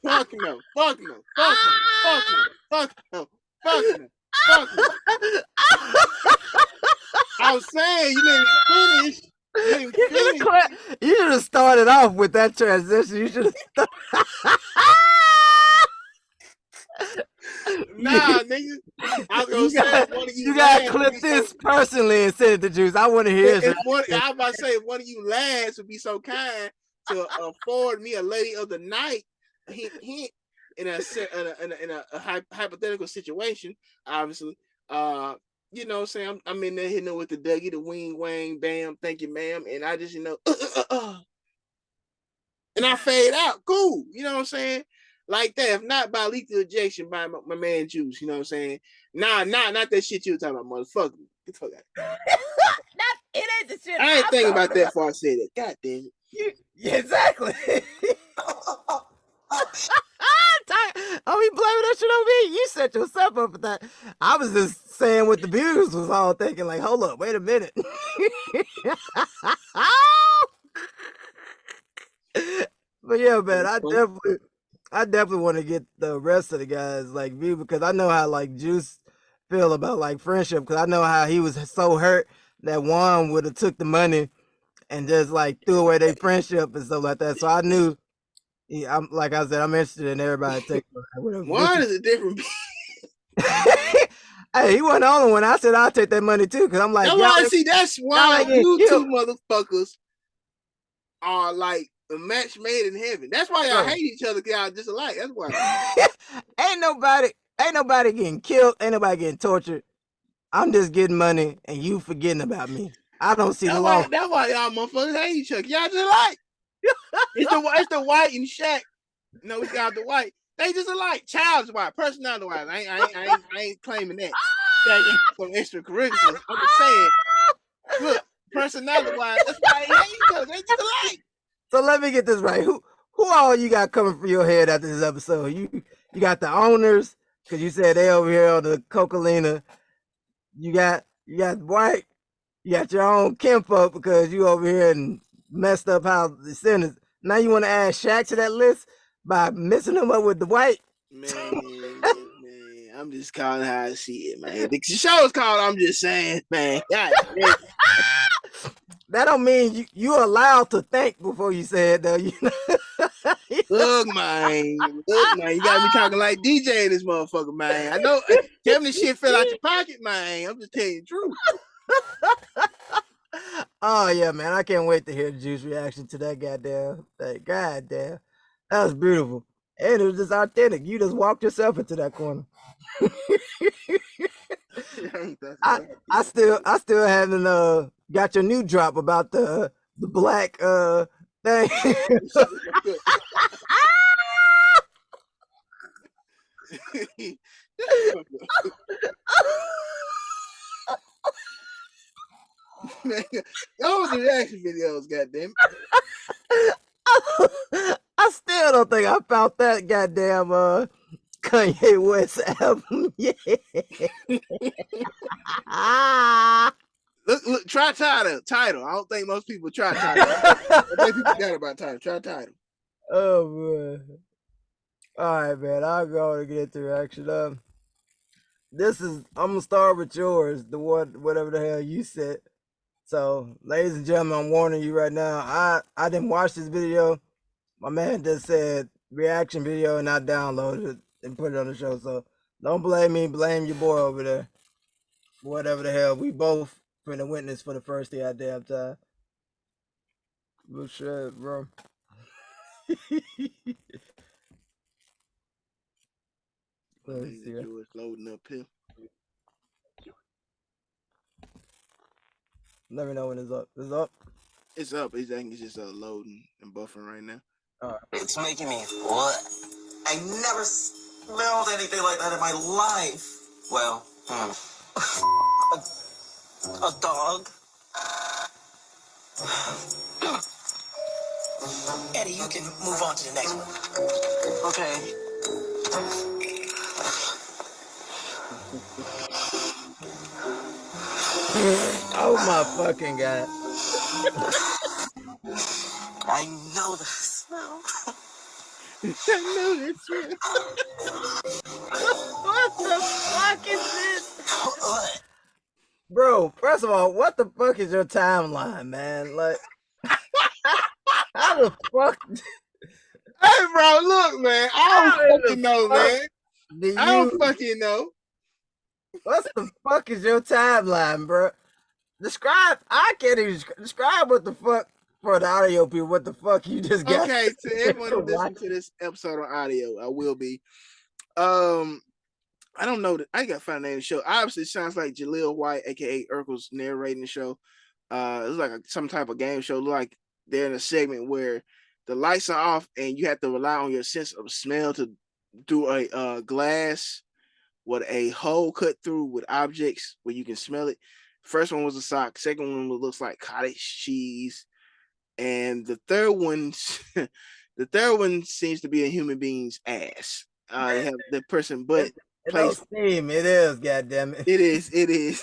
fuck no, fuck no. saying. You made me finish. You made me finish. You should have started off with that transition. You should have. Nah, nigga. I was gonna say one of you. You gotta clip this personally and send it to Juice. I want to hear it. I was about to say if one of you lads would be so kind to afford me a lady of the night hint in a hypothetical situation, obviously. You know what I'm saying? I'm in there hitting her with the Dougie, the wing, wang, bam, thank you, ma'am. And I just, and I fade out. Cool. You know what I'm saying? Like that. If not by lethal ejection by my man Juice, you know what I'm saying? Nah, not that shit you were talking about, motherfucker. Get the fuck out. It ain't the shit. I ain't thinking about that before I said it. God damn it. Yeah, exactly. Oh, he blaming that shit on me. You set yourself up for that. I was just saying what the viewers was all thinking. Like, hold up, wait a minute. But yeah, man, I definitely want to get the rest of the guys like view because I know how like Juice feel about like friendship because I know how he was so hurt that Juan would have took the money and just like threw away their friendship and stuff like that. So I knew. Yeah, I'm like I said, I'm interested in everybody taking Juan is a different. Hey, he wasn't the only one. I said I'll take that money too because I'm like, that's why you two motherfuckers are like a match made in heaven. That's why y'all hate each other because y'all just alike. That's why. ain't nobody getting killed. Ain't nobody getting tortured. I'm just getting money and you forgetting about me. I don't see the law. That's why y'all motherfuckers hate each other. Y'all just alike. It's the white and Shaq. No, we got the white. They just alike. Child's white, personality wise. I ain't claiming that. That ain't some extracurriculars. I'm just saying. Look, personality wise, that's why they hate each other. They just alike. So let me get this right. Who all you got coming for your head after this episode? You got the owners because you said they over here on the Coca-Cola. You got Dwight. You got your own kinfolk because you over here and messed up how the sentence. Now you want to add Shaq to that list by messing him up with the white? Man, I'm just calling how I see it, man. The show's called I'm Just Saying, man. God, man. That don't mean you're allowed to think before you say it, though. You know? Look, man. You got me talking like DJ in this motherfucker, man. I know. Tell me this shit fell out your pocket, man. I'm just telling you the truth. Oh yeah, man! I can't wait to hear Juice's reaction to that goddamn thing. Goddamn, that was beautiful, and it was just authentic. You just walked yourself into that corner. I still haven't got your new drop about the black thing. Man, those reaction videos, goddamn. I still don't think I found that goddamn Kanye West album yet. Look, try title. I don't think most people try title. I think people forgot about title. Try title. Oh man. All right, man. I'll go and get the reaction. I'm gonna start with yours, the one whatever the hell you said. So, ladies and gentlemen, I'm warning you right now. I didn't watch this video. My man just said reaction video and I downloaded it and put it on the show. So don't blame me, blame your boy over there. Whatever the hell. We both been a witness for the first goddamn time. But shit, bro. Let's see. It's loading up here. Let me know when it's up. It's up? It's up. I think it's just loading and buffering right now. It's making me what? I never smelled anything like that in my life. Well, a dog. Eddie, you can move on to the next one. Okay. Oh my fucking God. I know the smell. I know this smell. What the fuck is this? Bro, first of all, what the fuck is your timeline, man? Like, how the fuck? Hey, bro, look, man. I How don't in fucking the know, fuck man. do I don't you? fucking know. What the fuck is your timeline, bro? Describe. I can't even describe what the fuck for the audio people. What the fuck you just got? Okay, to everyone who What? listening to this episode on audio, I will be. I don't know. I got to find the name of the show. Obviously, it sounds like Jaleel White, aka Urkel's, narrating the show. It's like some type of game show. Like they're in a segment where the lights are off and you have to rely on your sense of smell to do a glass with a hole cut through with objects where you can smell it. First one was a sock. Second one looks like cottage cheese, and the third one, the third one seems to be a human being's ass. They have the person butt It don't placed. seem. It is. Goddamn it. It is.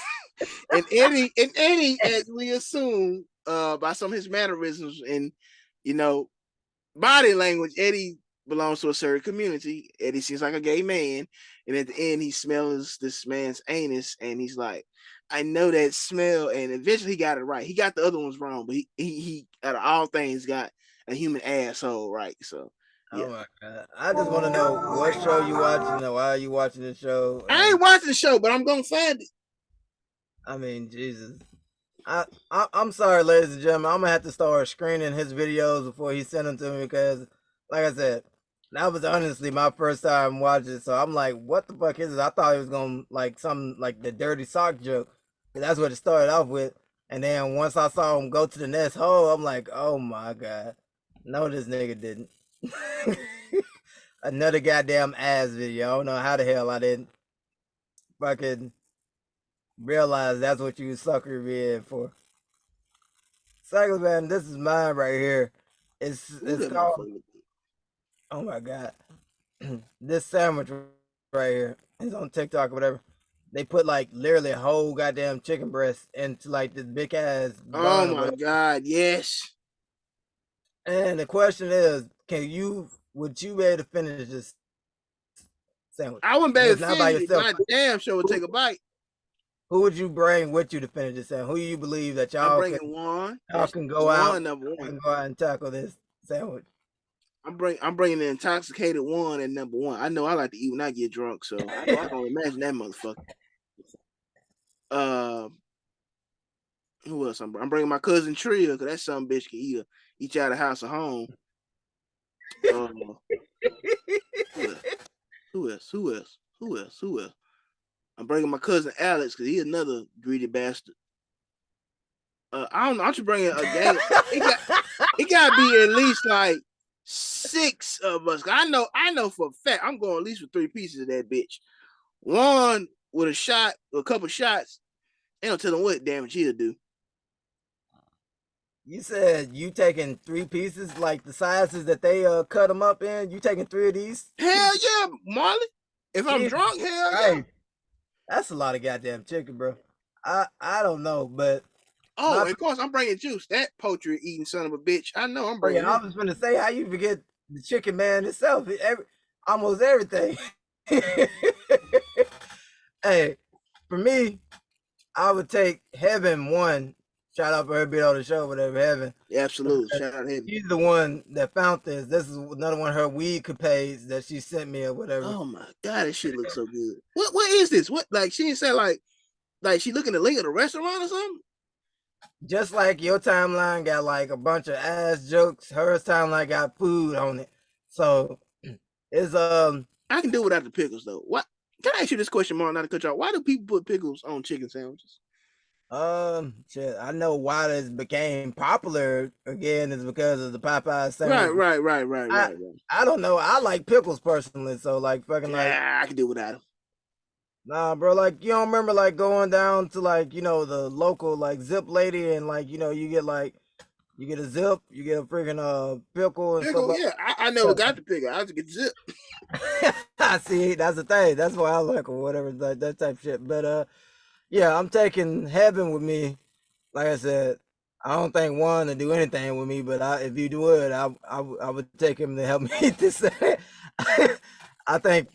And Eddie, as we assume, by some of his mannerisms and body language, Eddie belongs to a certain community. Eddie seems like a gay man, and at the end, he smells this man's anus, and he's like, "I know that smell." And eventually, he got it right. He got the other ones wrong, but he out of all things got a human asshole right. So yeah. Oh my god! I just want to know what show you watching and why are you watching the show. I ain't watching the show, but I'm gonna find it. I mean, Jesus. I'm sorry, ladies and gentlemen. I'm gonna have to start screening his videos before he sent them to me because, like I said, that was honestly my first time watching it. So I'm like, what the fuck is this? I thought it was gonna like something like the dirty sock joke. That's what it started off with. And then once I saw him go to the next hole, I'm like, oh my god. No, this nigga didn't. Another goddamn ass video. I don't know how the hell I didn't fucking realize that's what you sucker me in for. Second, man, this is mine right here. It's called. Oh my god, this sandwich right here is on TikTok or whatever. They put like literally a whole goddamn chicken breast into like this big ass. Oh my god, yes. And the question is, would you be able to finish this sandwich? I wouldn't be able to Not by finish it. yourself. My damn sure would take a bite. Who would you bring with you to finish this sandwich? Who you believe that I'm y'all bringing one. y'all can go out number one. and go out and tackle this sandwich? I'm bringing the intoxicated one at number one. I know I like to eat when I get drunk, so I don't imagine that motherfucker. Who else? I'm bringing my cousin Tria because that some bitch can eat each out of house or home. Who else? I'm bringing my cousin Alex because he's another greedy bastard. I don't know. I'm just bringing a gang. It got to be at least like 6 of us. I know for a fact I'm going at least for 3 pieces of that bitch. One with a couple shots. Ain't no telling what damage he'll do. You said you taking 3 pieces, like the sizes that they cut them up in. You taking 3 of these? Hell yeah, Marley. If I'm drunk, hell yeah. That's a lot of goddamn chicken, bro. I don't know, but of course I'm bringing juice. That poultry eating son of a bitch. I know I'm bringing. I was gonna say, how you forget the chicken man itself? Almost everything. Hey, for me, I would take Heaven 1. Shout out for her being on the show, whatever, Heaven. Yeah, absolutely. Shout out Heaven. She's the one that found this. This is another one of her weed capades that she sent me or whatever. Oh my god, this shit looks so good. What is this? What, like, she didn't say like she looking to link at a restaurant or something? Just like your timeline got like a bunch of ass jokes, her timeline got food on it. So it's I can do without the pickles though. What? Can I ask you this question, Mark? Not to cut you off. Why do people put pickles on chicken sandwiches? Shit, I know why this became popular again is because of the Popeye sandwich. Right. I don't know. I like pickles personally, so like fucking like I can do without them. Nah, bro, like you don't remember like going down to like, the local like zip lady and like, you get a zip, you get a freaking pickle and Pickle, stuff. yeah. I never got the pickle. I just get zip. I see, that's the thing. That's why I like or whatever, like that type shit. But yeah, I'm taking Heaven with me. Like I said, I don't think one to do anything with me, but if you do it, I would take him to help me eat this. I think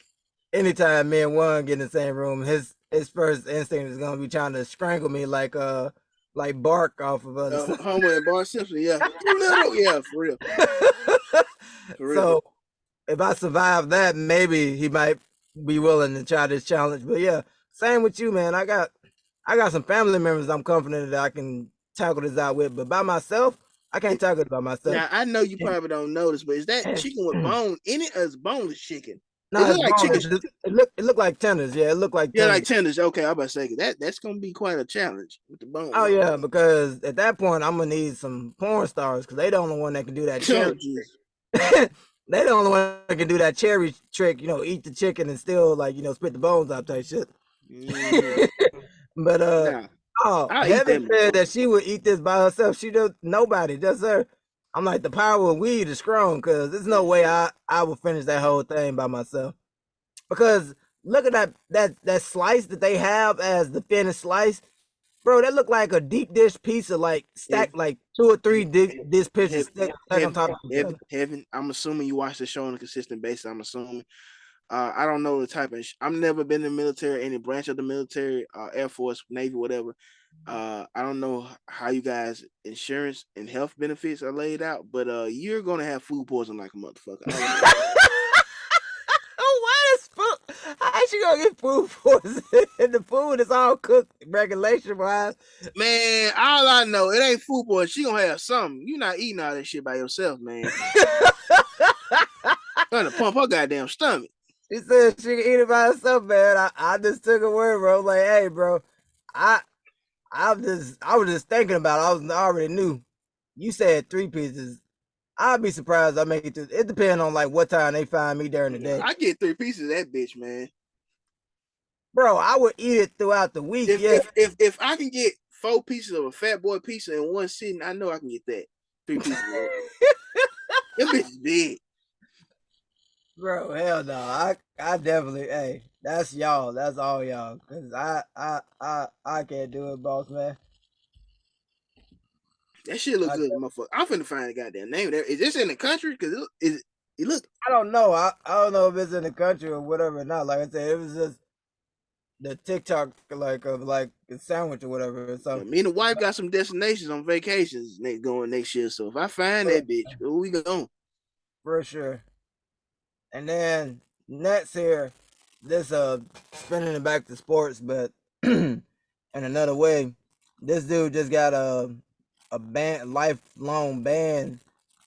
anytime me and one get in the same room, his his first instinct is gonna be trying to strangle me like bark off of other stuff. Homer and Bart Simpson, yeah. Too little, yeah, for real. For real. So if I survive that, maybe he might be willing to try this challenge. But yeah, same with you, man. I got some family members I'm confident that I can tackle this out with, but by myself, I can't tackle it by myself. Now I know you probably don't notice, but is that chicken with bone in it or is boneless chicken? No, it look like boneless. chicken. It look like tenders. Yeah, it look like Yeah, tenders. like tenders. Okay, I'm about to say that's gonna be quite a challenge with the bone. Oh yeah, because at that point I'm gonna need some porn stars because they the only one that can do that cherry. They the only one that can do that cherry trick. You know, eat the chicken and still like spit the bones out type shit. But Heaven said that she would eat this by herself. She does nobody, just her. I'm like, the power of weed is strong because there's no way I would finish that whole thing by myself. Because look at that slice that they have as the finished slice, bro. That looked like a deep dish pizza, like stacked like 2 or 3 dish pieces stacked on top of each other. Heaven, I'm assuming you watch the show on a consistent basis. I'm assuming. I don't know the type of. I've never been in the military, any branch of the military, Air Force, Navy, whatever. I don't know how you guys insurance and health benefits are laid out, but you're gonna have food poisoning like a motherfucker. What is food? How she gonna get food poisoning? And the food is all cooked regulation wise. Man, all I know, it ain't food poisoning. She gonna have something. You're not eating all that shit by yourself, man. Trying to pump her goddamn stomach. She said she can eat it by herself, man. I just took a word, bro. Like, hey, bro, I was just thinking about it. I already knew. You said 3 pieces. I'd be surprised I make it through. It depends on like what time they find me during the day. I get 3 pieces of that bitch, man. Bro, I would eat it throughout the week. If I can get 4 pieces of a fat boy pizza in one sitting, I know I can get that. 3 pieces. That bitch is big. Bro, hell no. I definitely, hey, that's y'all. That's all y'all. Cause I can't do it, boss man. That shit look good, motherfucker. I'm finna find the goddamn name of that. Is this in the country? Cause it look. I don't know. I don't know if it's in the country or whatever or not. Like I said, it was just the TikTok like of like a sandwich or whatever. So yeah, me and the wife got some destinations on vacations going next year. So if I find that bitch, where we going? For sure. And then next here, this spinning it back to sports, but in another way, this dude just got a lifelong ban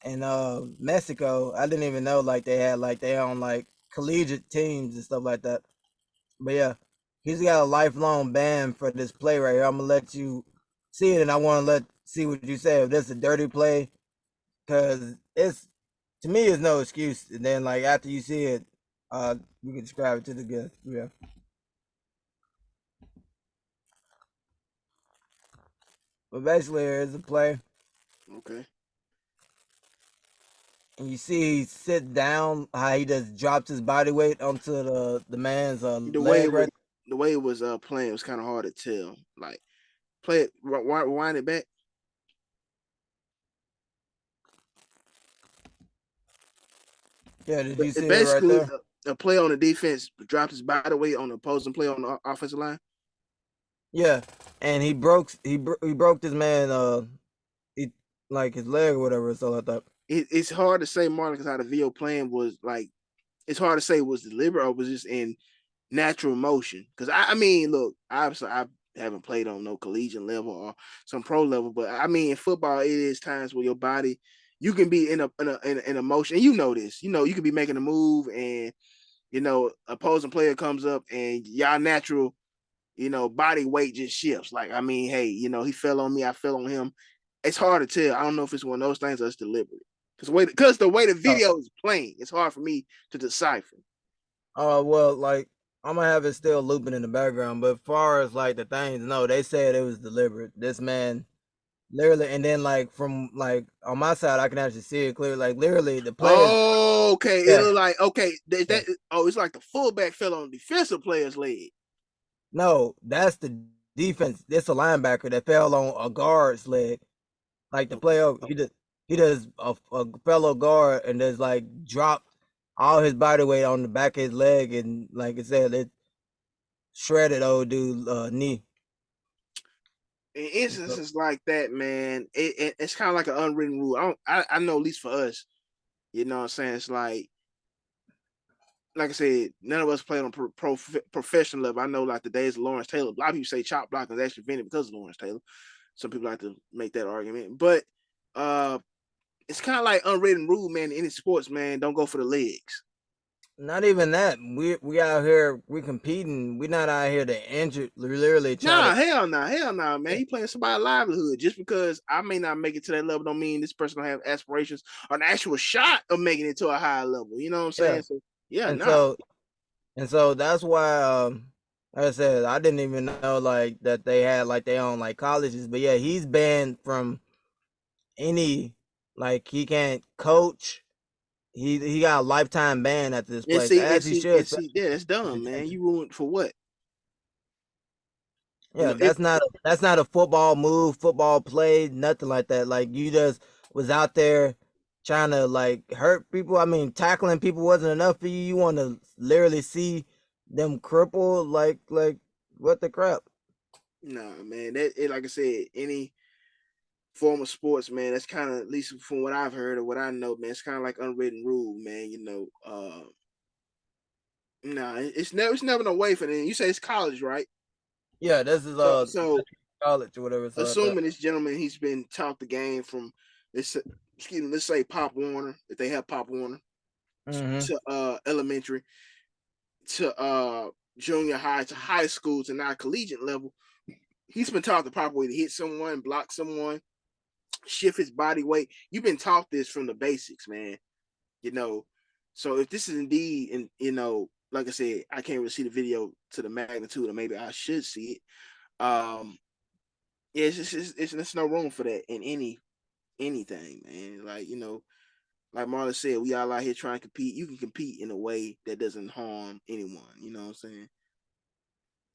in Mexico. I didn't even know like they had like they own like collegiate teams and stuff like that. But yeah, he's got a lifelong ban for this play right here. I'm gonna let you see it, and I want to see what you say if this is a dirty play, because it's. To me, it's no excuse. And then, like, after you see it, you can describe it to the guest. Yeah. But basically, here's a play. Okay. And you see he sit down, how he just drops his body weight onto the man's leg right. The way it was playing, it was kind of hard to tell. Like, play it, rewind it back. Yeah, did you see it right there? A play on the defense dropped his body weight on the opposing play on the offensive line. Yeah, and he broke this man like his leg or whatever. So I thought it's hard to say, Marlon, because how the video playing was like. It's hard to say was deliberate or was just in natural motion. Because I mean, look, obviously I haven't played on no collegiate level or some pro level, but I mean, in football, it is times where your body. You can be in a motion, and you know this. You know, you could be making a move, and opposing player comes up, and y'all natural, body weight just shifts. Like, I mean, hey, he fell on me, I fell on him. It's hard to tell. I don't know if it's one of those things or it's deliberate. Because the way the video is playing, it's hard for me to decipher. Oh well, like I'm gonna have it still looping in the background, but as far as like the things, no, they said it was deliberate. This man. Literally, and then like from like on my side, I can actually see it clearly. Like literally, the players. Oh, okay. Yeah. It looked like it's like the fullback fell on the defensive player's leg. No, that's the defense. It's a linebacker that fell on a guard's leg. Like the player, he does a fellow guard and just like dropped all his body weight on the back of his leg, and like I said, shredded old dude knee. In instances like that, man, it's kind of like an unwritten rule. I know, at least for us, you know what I'm saying? It's like I said, none of us played on professional level. I know, like the days of Lawrence Taylor, a lot of people say chop blocking is actually invented because of Lawrence Taylor. Some people like to make that argument, but it's kind of like unwritten rule, man. In any sports, man, don't go for the legs. Not even that. We out here, we competing. We not out here to injure. Literally, hell no, man. You playing somebody's livelihood. Just because I may not make it to that level, don't mean this person don't have aspirations or an actual shot of making it to a higher level. You know what I'm saying? Yeah. So yeah, and so that's why, like I said, I didn't even know like that they had like their own like colleges. But yeah, he's banned from any, like he can't coach. He got a lifetime ban at this place, as he should. Yeah, that's dumb, man. You ruined for what? Yeah, You know, that's not a football move, football play, nothing like that. Like you just was out there trying to like hurt people. I mean, tackling people wasn't enough for you. You want to literally see them crippled, like what the crap? Nah, man. Like I said, any form of sports, man, that's kind of, at least from what I've heard or what I know, man, it's kind of like unwritten rule, man. You know, nah, it's never no way for them. You say it's college, right? Yeah, this is so college or whatever. So assuming this gentleman, he's been taught the game from let's say Pop Warner, if they have Pop Warner, to elementary, to junior high, to high school, to now collegiate level. He's been taught the proper way to hit someone, block someone, shift his body weight. You've been taught this from the basics, man. You know, so if this is indeed, and you know, like I said, I can't really see the video to the magnitude, or maybe I should see it. Yeah, it's no room for that in anything, man. Like, you know, like Marlon said, we all out here trying to compete. You can compete in a way that doesn't harm anyone. You know what I'm saying?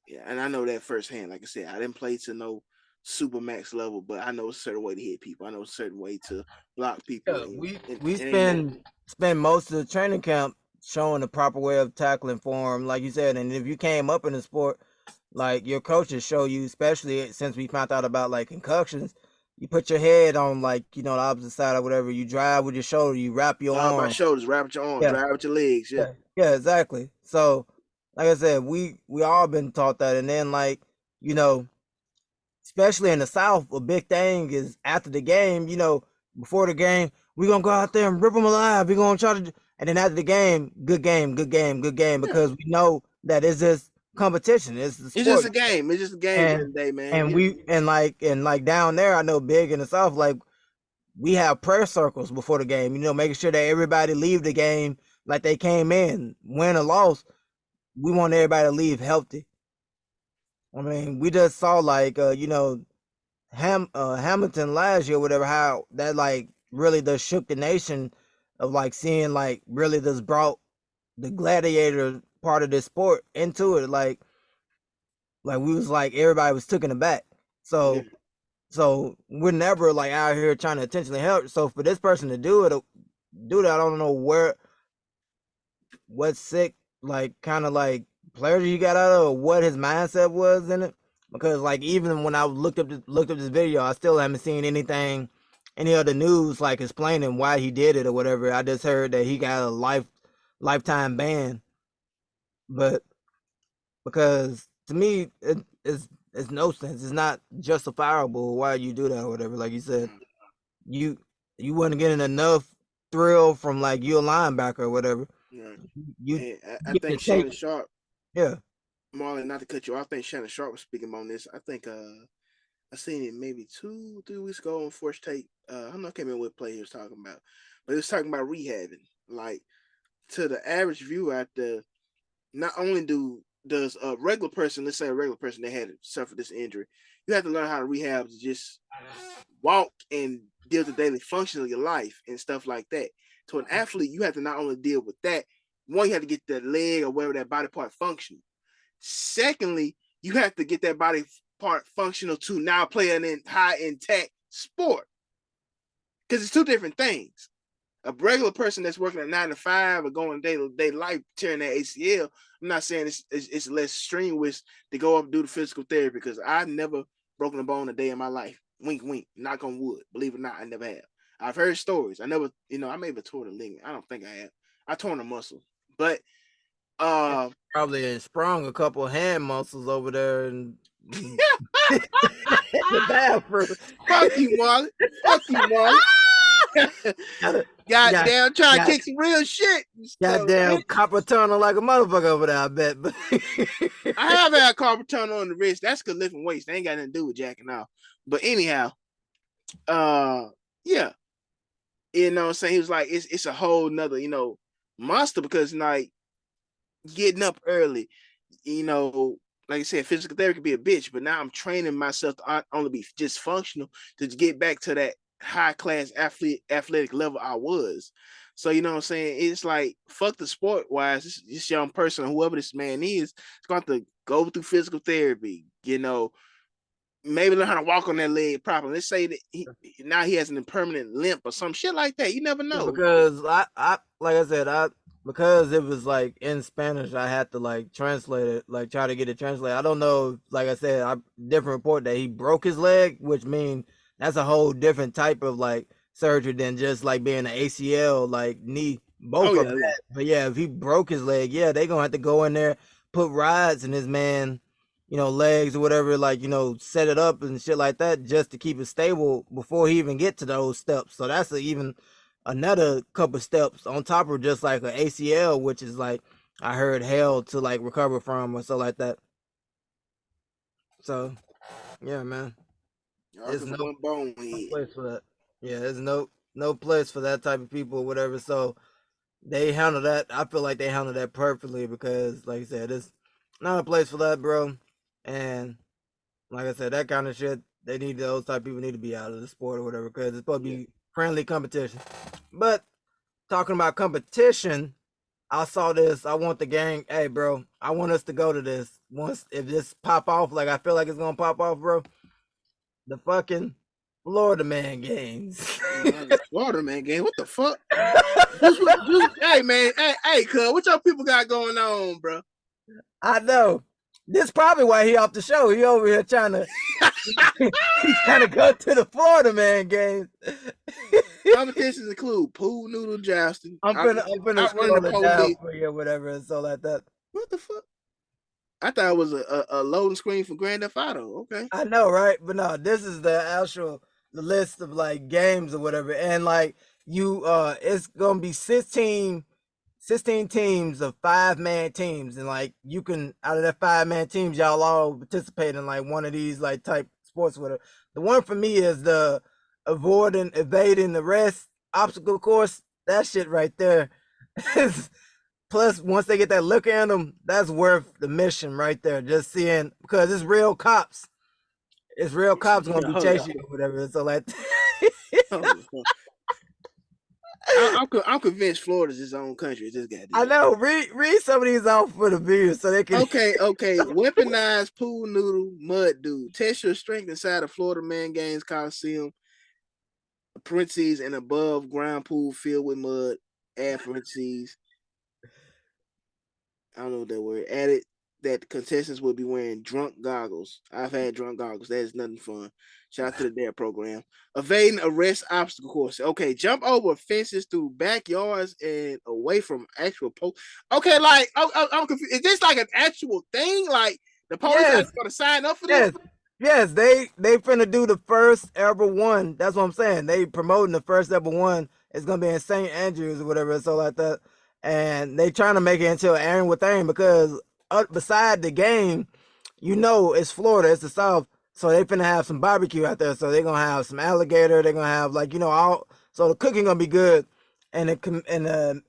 Yeah, and I know that firsthand. Like I said, I didn't play to no super max level, but I know a certain way to hit people. I know a certain way to block people. Yeah, we spend most of the training camp showing the proper way of tackling for him, like you said. And if you came up in the sport, like your coaches show you, especially since we found out about like concussions, you put your head on like, you know, the opposite side or whatever. You drive with your shoulder, you wrap your arm. My shoulders, wrap with your arm, drive with your legs. Yeah, exactly. So, like I said, we all been taught that, and then like, you know, especially in the South, a big thing is after the game, you know, before the game, we're going to go out there and rip them alive. We're going to try to, and then after the game, good game, because we know that it's just competition. It's just a game. It's just a game at the end of the day, man. And like down there, I know big in the South, like we have prayer circles before the game, you know, making sure that everybody leave the game like they came in, win or loss. We want everybody to leave healthy. I mean, we just saw like you know, Hamilton last year, whatever, how that like really just shook the nation of like seeing like really just brought the gladiator part of this sport into it. Like we was like everybody was taken aback. So we're never like out here trying to intentionally help. So for this person to do that, I don't know what sick like kind of like pleasure you got out of it, or what his mindset was in it. Because like even when I looked up this video, I still haven't seen any other news like explaining why he did it or whatever. I just heard that he got a lifetime ban. But because to me it's no sense. It's not justifiable why you do that or whatever. Like you said, you wasn't getting enough thrill from like you a linebacker or whatever. Yeah. I think Shannon Sharp. Yeah. Marlon, not to cut you off, I think Shannon Sharp was speaking on this. I think I seen it maybe 2-3 weeks ago on Force Take. I don't know, I can't remember what play he was talking about, but he was talking about rehabbing. Like, to the average viewer out there, not only does a regular person, let's say a regular person that had suffered this injury, you have to learn how to rehab to just walk and deal with the daily function of your life and stuff like that. To an athlete, you have to not only deal with that, one, you have to get that leg or whatever that body part functioning. Secondly, you have to get that body part functional to now play an high intact sport, because it's two different things. A regular person that's working a 9 to 5 or going day life tearing that ACL, I'm not saying it's less strenuous to go up and do the physical therapy because I've never broken a bone a day in my life. Wink, wink, knock on wood. Believe it or not, I never have. I've heard stories. I never, I may have tore the ligament. I don't think I have. I torn a muscle, but probably sprung a couple of hand muscles over there and the bathroom. Fuck you, Marley. Fuck you, Marley. Goddamn, trying to kick some real shit. Goddamn copper tunnel like a motherfucker over there, I bet. But I have had carpal tunnel on the wrist. That's because lifting weights. They ain't got nothing to do with jacking off. But anyhow, yeah. You know what I'm saying? He was like, it's a whole nother, monster because like getting up early, like I said, physical therapy can be a bitch, but now I'm training myself to only be just functional to get back to that high class athletic level I was. So you know what I'm saying? It's like fuck the sport wise. This young person, whoever this man is going to go through physical therapy. Maybe learn how to walk on that leg properly. Let's say that now he has an impermanent limp or some shit like that. You never know. Because I like I said, because it was like in Spanish, I had to like translate it, like try to get it translated. I don't know, like I said, different report that he broke his leg, which means that's a whole different type of like surgery than just like being an ACL, like knee, both of them. But yeah, if he broke his leg, yeah, they gonna have to go in there, put rods in his man, legs or whatever, like, set it up and shit like that just to keep it stable before he even get to those steps. So that's even another couple steps on top of just like an ACL, which is like I heard hell to like recover from or so like that. So yeah, man. There's no place for that. Yeah, there's no place for that type of people or whatever. So they handle that. I feel like they handle that perfectly because, like I said, it's not a place for that, bro. And like I said, that kind of shit, those type of people need to be out of the sport or whatever because it's supposed to be friendly competition. But talking about competition, I saw this. I want the gang. Hey, bro, I want us to go to this once. If this pop off, like I feel like it's gonna pop off, bro. The fucking Florida Man games. Florida Man game. What the fuck? Hey man, hey, cuz, what y'all people got going on, bro? I know. This probably why he off the show. He over here trying to go to the Florida Man games. Competitions include pool noodle jousting. I'm gonna scroll it down for you or whatever and so like that. What the fuck? I thought it was a loading screen for Grand Theft Auto. Okay. I know, right? But no, this is the list of like games or whatever. And like it's gonna be 16 teams of 5-man teams, and like you can out of that 5-man teams, y'all all participate in like one of these like type sports. Whatever. The one for me is the evading the rest obstacle course. That shit right there. Plus, once they get that look at them, that's worth the mission right there. Just seeing because it's real cops. It's real cops gonna be chasing you or whatever. So like. I'm convinced Florida's its own country. This guy. I know. Read some of these off for the viewers so they can. Okay. Weaponized pool noodle mud dude. Test your strength inside a Florida Man Games Coliseum. Parentheses and above ground pool filled with mud. Add parentheses. I don't know what that word. Added that the contestants will be wearing drunk goggles. I've had drunk goggles. That is nothing fun. Shout out to the DARE program. Evading arrest obstacle course. Okay, jump over fences through backyards and away from actual Okay, like I'm confused. Is this like an actual thing? Like the police are going to sign up for this? Yes, they finna do the first ever one. That's what I'm saying. They promoting the first ever one. It's gonna be in St. Andrews or whatever, so like that. And they trying to make it into an Aaron with Aaron because beside the game, it's Florida, it's the South. So they finna have some barbecue out there. So they're gonna have some alligator. They're gonna have all. So the cooking gonna be good. And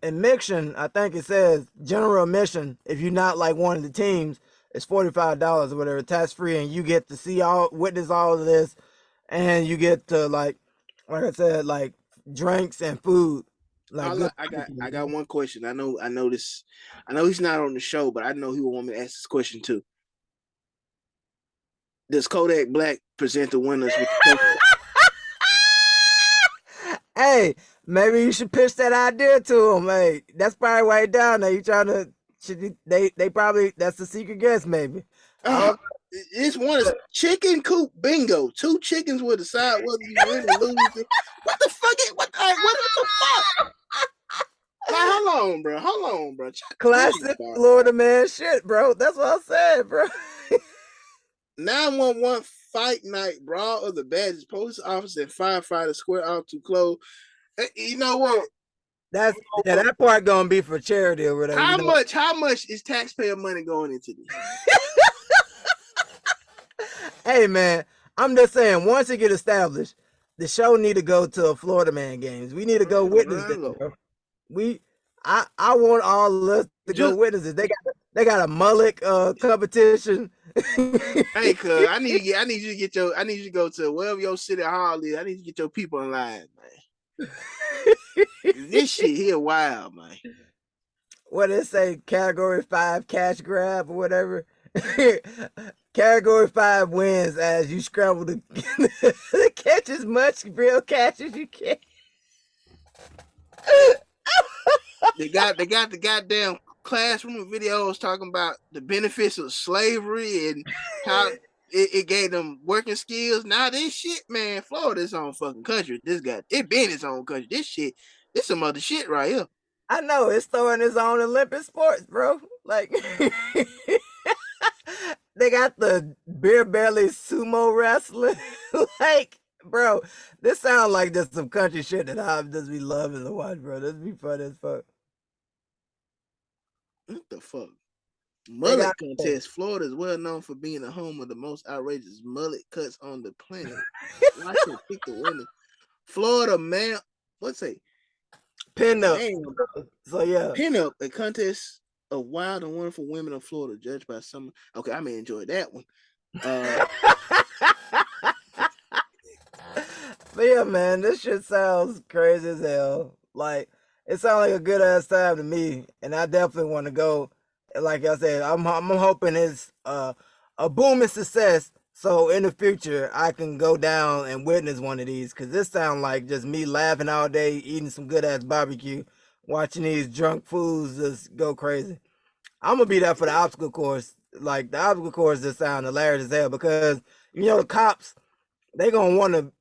admission, I think it says general admission. If you're not like one of the teams, it's $45 or whatever, tax free, and you get to witness all of this, and you get to like I said, like drinks and food. Like I got one question. I know this. I know he's not on the show, but I know he will want me to ask this question too. Does Kodak Black present the winners with the Hey, maybe you should pitch that idea to him. Hey, that's probably why he down there. You trying to? They probably that's the secret guest. Maybe. This one is chicken coop bingo. 2 chickens will decide whether you win or lose. What the fuck? What the fuck? Like, hold on, bro. Classic Florida man shit, bro. That's what I said, bro. 911 fight night brawl of the badges. Police officer and firefighters square off to close. You know what? That part gonna be for charity or whatever. How much is taxpayer money going into this? Hey man, I'm just saying, once it get established, the show need to go to a Florida man games. We need to go witness this, bro. I want all of us to go witness it. They got a mullet competition. Hey, cuz I need you to go to wherever your city hall is. I need you to get your people in line, man. This shit here wild, man. What did it say? Category 5 cash grab or whatever. Category 5 wins as you scramble to catch as much real cash as you can. They got the goddamn classroom videos talking about the benefits of slavery and how it gave them working skills. Now this shit, man, Florida is own fucking country. It been its own country. This some other shit right here. I know, it's throwing its own Olympic sports, bro. Like they got the beer belly sumo wrestling. Like, bro, this sounds like just some country shit that I'll just be loving to watch, bro. This be fun as fuck. What the fuck? Mullet contest. Florida is well known for being the home of the most outrageous mullet cuts on the planet. I should pick the winner. Florida man, what's it? Pin up. So yeah. Pin up, a contest of wild and wonderful women of Florida, judged by some. Okay, I may enjoy that one. But yeah, man, this shit sounds crazy as hell. Like, it sounds like a good ass time to me, and I definitely want to go. Like I said, I'm hoping it's a booming success, so in the future I can go down and witness one of these. Cause this sounds like just me laughing all day, eating some good ass barbecue, watching these drunk fools just go crazy. I'm gonna be there for the obstacle course. Like, the obstacle course just sound hilarious as hell because the cops, they gonna want to.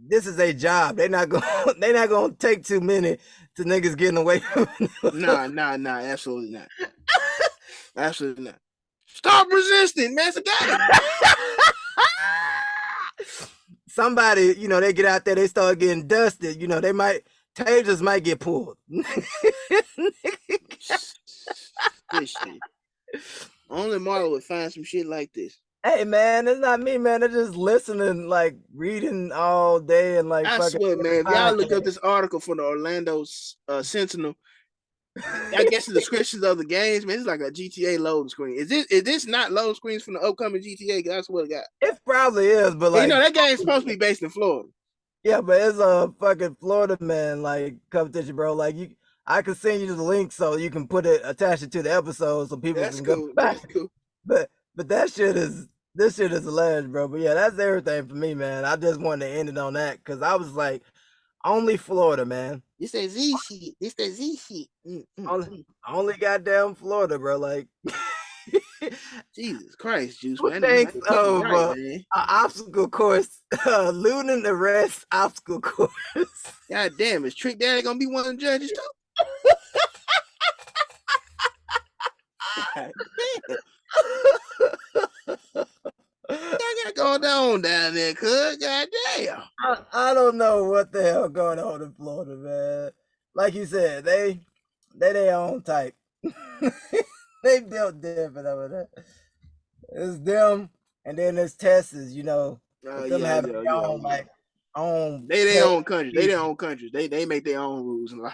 This is a job. They not gonna take too many to niggas getting away from it. Nah, absolutely not. Absolutely not. Stop resisting, man. It's a guy. Somebody, they get out there, they start getting dusted. Tasers might get pulled. This shit. Only Marley would find some shit like this. Hey man, it's not me, man. They're just listening, like reading all day and like. I swear, man. If y'all look up this article from the Orlando Sentinel, I guess the descriptions of the games, man, it's like a GTA loading screen. Is this not load screens from the upcoming GTA? I swear to God, it probably is, but like, that game's supposed to be based in Florida. Yeah, but it's a fucking Florida man like competition, bro. Like I can send you the link so you can attach it to the episode so people can go back. That's cool. But this shit is hilarious, bro. But yeah, that's everything for me, man. I just wanted to end it on that because I was like, only Florida, man. This that Z shit. This that Z shit. Only goddamn Florida, bro. Like, Jesus Christ, Juice, man. Thanks of an obstacle course, looting arrest obstacle course. God damn, is Trick Daddy gonna be one of the judges too? I gotta go down there, cuz. God damn. I don't know what the hell going on in Florida, man. Like you said, they their own type. They built different over there. It's them, and then there's Texas, them having their own, like, own. They their own country. They their own countries. They make their own rules and laws.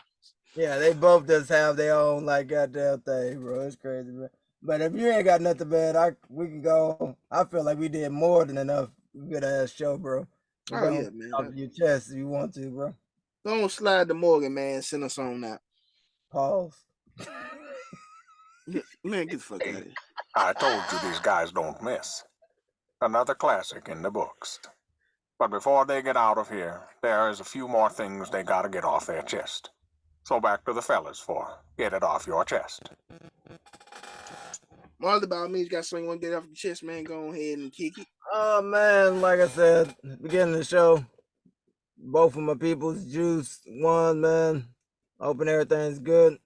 Yeah, they both just have their own, like, goddamn thing, bro. It's crazy, bro. But if you ain't got nothing bad, we can go. I feel like we did more than enough good ass show, bro. Oh yeah, man. Off your chest if you want to, bro. Don't slide to Morgan, man. Send us on that. Pause. Man, get the fuck out of here. I told you these guys don't miss. Another classic in the books. But before they get out of here, there is a few more things they gotta get off their chest. So back to the fellas for get it off your chest. Marley, by all means, got something you want to get off your chest, man. Go ahead and kick it. Oh man, like I said, beginning of the show, both of my people's Juice won, man. Hoping everything's good.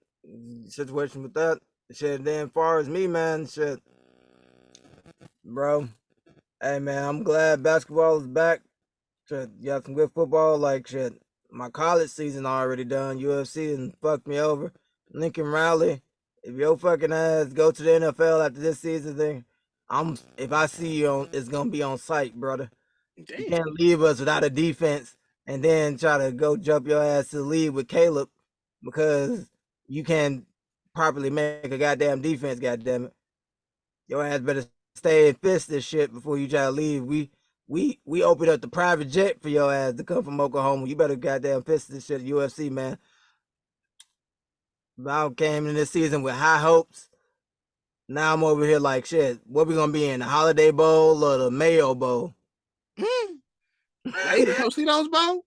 Situation with that. Shit, then far as me, man, shit. Bro. Hey man, I'm glad basketball is back. Shit, you got some good football, like shit. My college season already done. UFC and fucked me over. Lincoln Riley, if your fucking ass go to the NFL after this season thing, if I see you on, it's gonna be on site, brother. Damn. You can't leave us without a defense and then try to go jump your ass to the lead with Caleb because you can't properly make a goddamn defense, goddamn it. Your ass better stay and fist this shit before you try to leave. We opened up the private jet for your ass to come from Oklahoma. You better goddamn fist this shit at UFC, man. I came in this season with high hopes. Now I'm over here like shit. What we gonna be in, the Holiday Bowl or the Mayo Bowl? Hey, the Tostitos Bowl?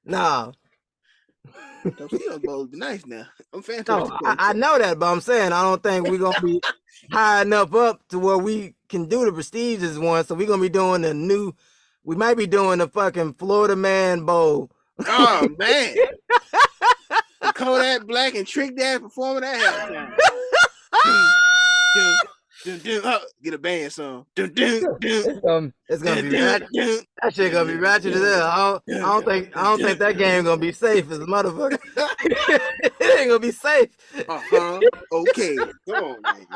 Nah. Tostitos Bowl would be nice now. I'm a fan of No, Tostitos. I know that, but I'm saying I don't think we're gonna be high enough up to where we can do the prestigious one. So we're gonna be doing the new. We might be doing the fucking Florida Man Bowl. Oh man. The Kodak Black and Trick Dad performing that halftime. Get a band song. It's gonna be ratchet. That shit gonna be ratchet as hell. I don't think that game gonna be safe as a motherfucker. It ain't gonna be safe. Okay. Come on, man.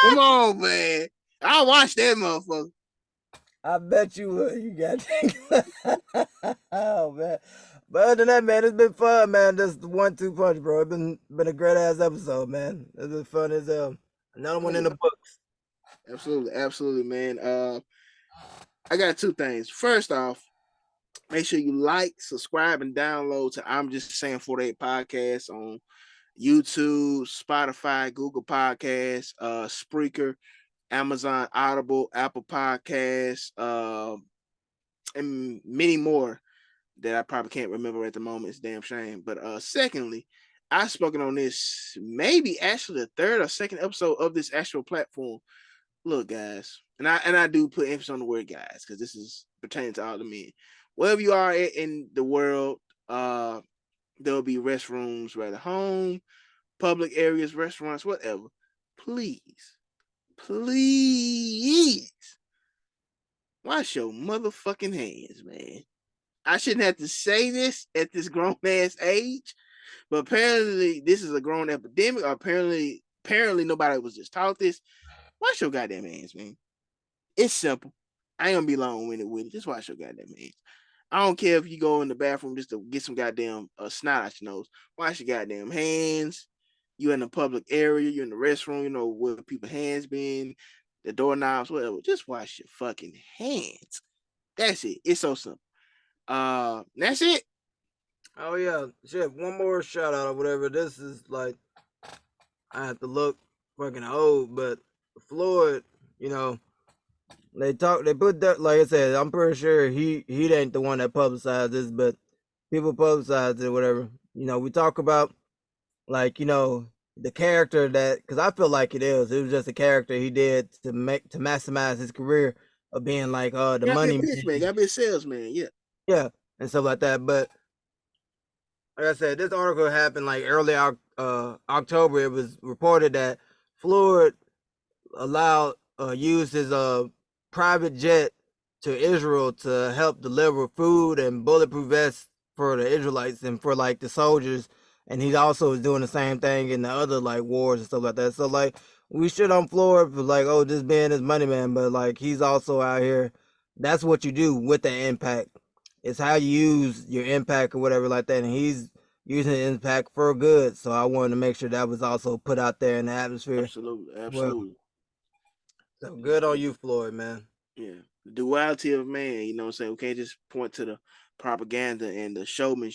Come on, man. I'll watch that motherfucker. I bet you would. You got oh man. But other than that, man, it's been fun, man. Just the 1-2 punch, bro. It's been a great ass episode, man. It's been fun as another one in the books. Absolutely, man. I got two things. First off, make sure you like, subscribe, and download to I'm Just Saying 48 Podcast on YouTube, Spotify, Google Podcasts, Spreaker, Amazon Audible, Apple Podcasts, and many more that I probably can't remember at the moment. It's a damn shame. But secondly, I've spoken on this maybe actually the third or second episode of this actual platform. Look, guys, and I do put emphasis on the word guys because this is pertaining to all the men. Wherever you are in the world, there'll be restrooms right at home, public areas, restaurants, whatever. Please wash your motherfucking hands, man. I shouldn't have to say this at this grown ass age, but apparently this is a grown epidemic. Or apparently nobody was just taught this. Wash your goddamn hands, man. It's simple. I ain't gonna be long-winded with it. Just wash your goddamn hands. I don't care if you go in the bathroom just to get some goddamn snot out your nose. Wash your goddamn hands. You in the public area, you're in the restroom, you know where people's hands been, the doorknobs, whatever. Just wash your fucking hands. That's it. It's so simple. That's it. Oh yeah, shit. One more shout out or whatever. This is like, I have to look fucking old, but Floyd, you know, they put that, like I said, I'm pretty sure he ain't the one that publicized this, but people publicized it, whatever. You know, we talk about like, you know, the character that, because I feel like it was just a character he did to maximize his career of being like the money man, gotta be a salesman, yeah, and stuff like that. But like I said, this article happened like early October. It was reported that Floyd used his private jet to Israel to help deliver food and bulletproof vests for the Israelites and for like the soldiers. And he also is doing the same thing in the other like wars and stuff like that. So like we shit on Floyd for like, oh, this man is money man, but like he's also out here. That's what you do with the impact. It's how you use your impact or whatever like that. And he's using the impact for good. So I wanted to make sure that was also put out there in the atmosphere. Absolutely. Well, so good on you, Floyd, man. Yeah. The duality of man, you know what I'm saying? We can't just point to the propaganda and the showman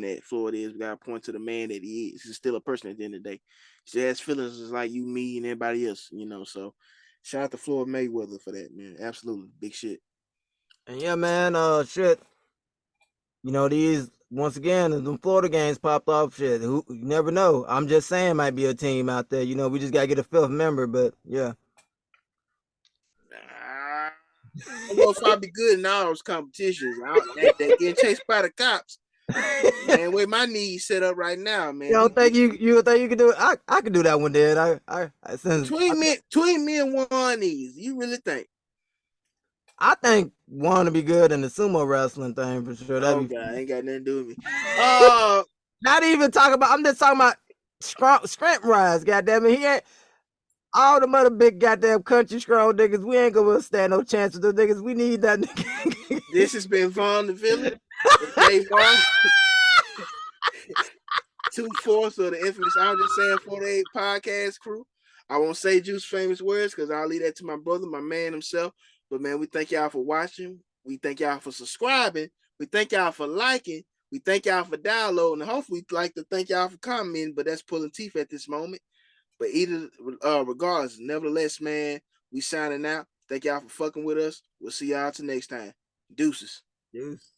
that Floyd is. We gotta point to the man that he is. He's still a person at the end of the day. He has feelings just like you, me, and everybody else, you know. So shout out to Floyd Mayweather for that, man. Absolutely. Big shit. And yeah, man, shit. You know, these once again, the Florida games popped off. Shit, who you never know. I'm just saying, might be a team out there. You know, we just gotta get a fifth member. But yeah, I don't know if I'll be good in all those competitions. They getting chased by the cops. Man, where my knees set up right now, man. you don't think you think you can do it? I can do that one, Dad. Between me and one of these, you really think? I think one to be good in the sumo wrestling thing for sure. Oh That'd be God, ain't got nothing to do with me. not even talking about. I'm just talking about scrimp rise. Goddamn it, he ain't. All the other big goddamn country strong niggas, we ain't gonna stand no chance with those niggas. We need that nigga. This has been Vaughn the Villain. Jay Marley. 2/4 of the infamous I'm Just Saying 48 podcast crew. I won't say Juice famous words because I'll leave that to my brother, my man himself. But man, we thank y'all for watching. We thank y'all for subscribing. We thank y'all for liking. We thank y'all for downloading. And hopefully we'd like to thank y'all for commenting, but that's pulling teeth at this moment. But regardless, nevertheless, man, we signing out. Thank y'all for fucking with us. We'll see y'all till next time. Deuces. Deuce.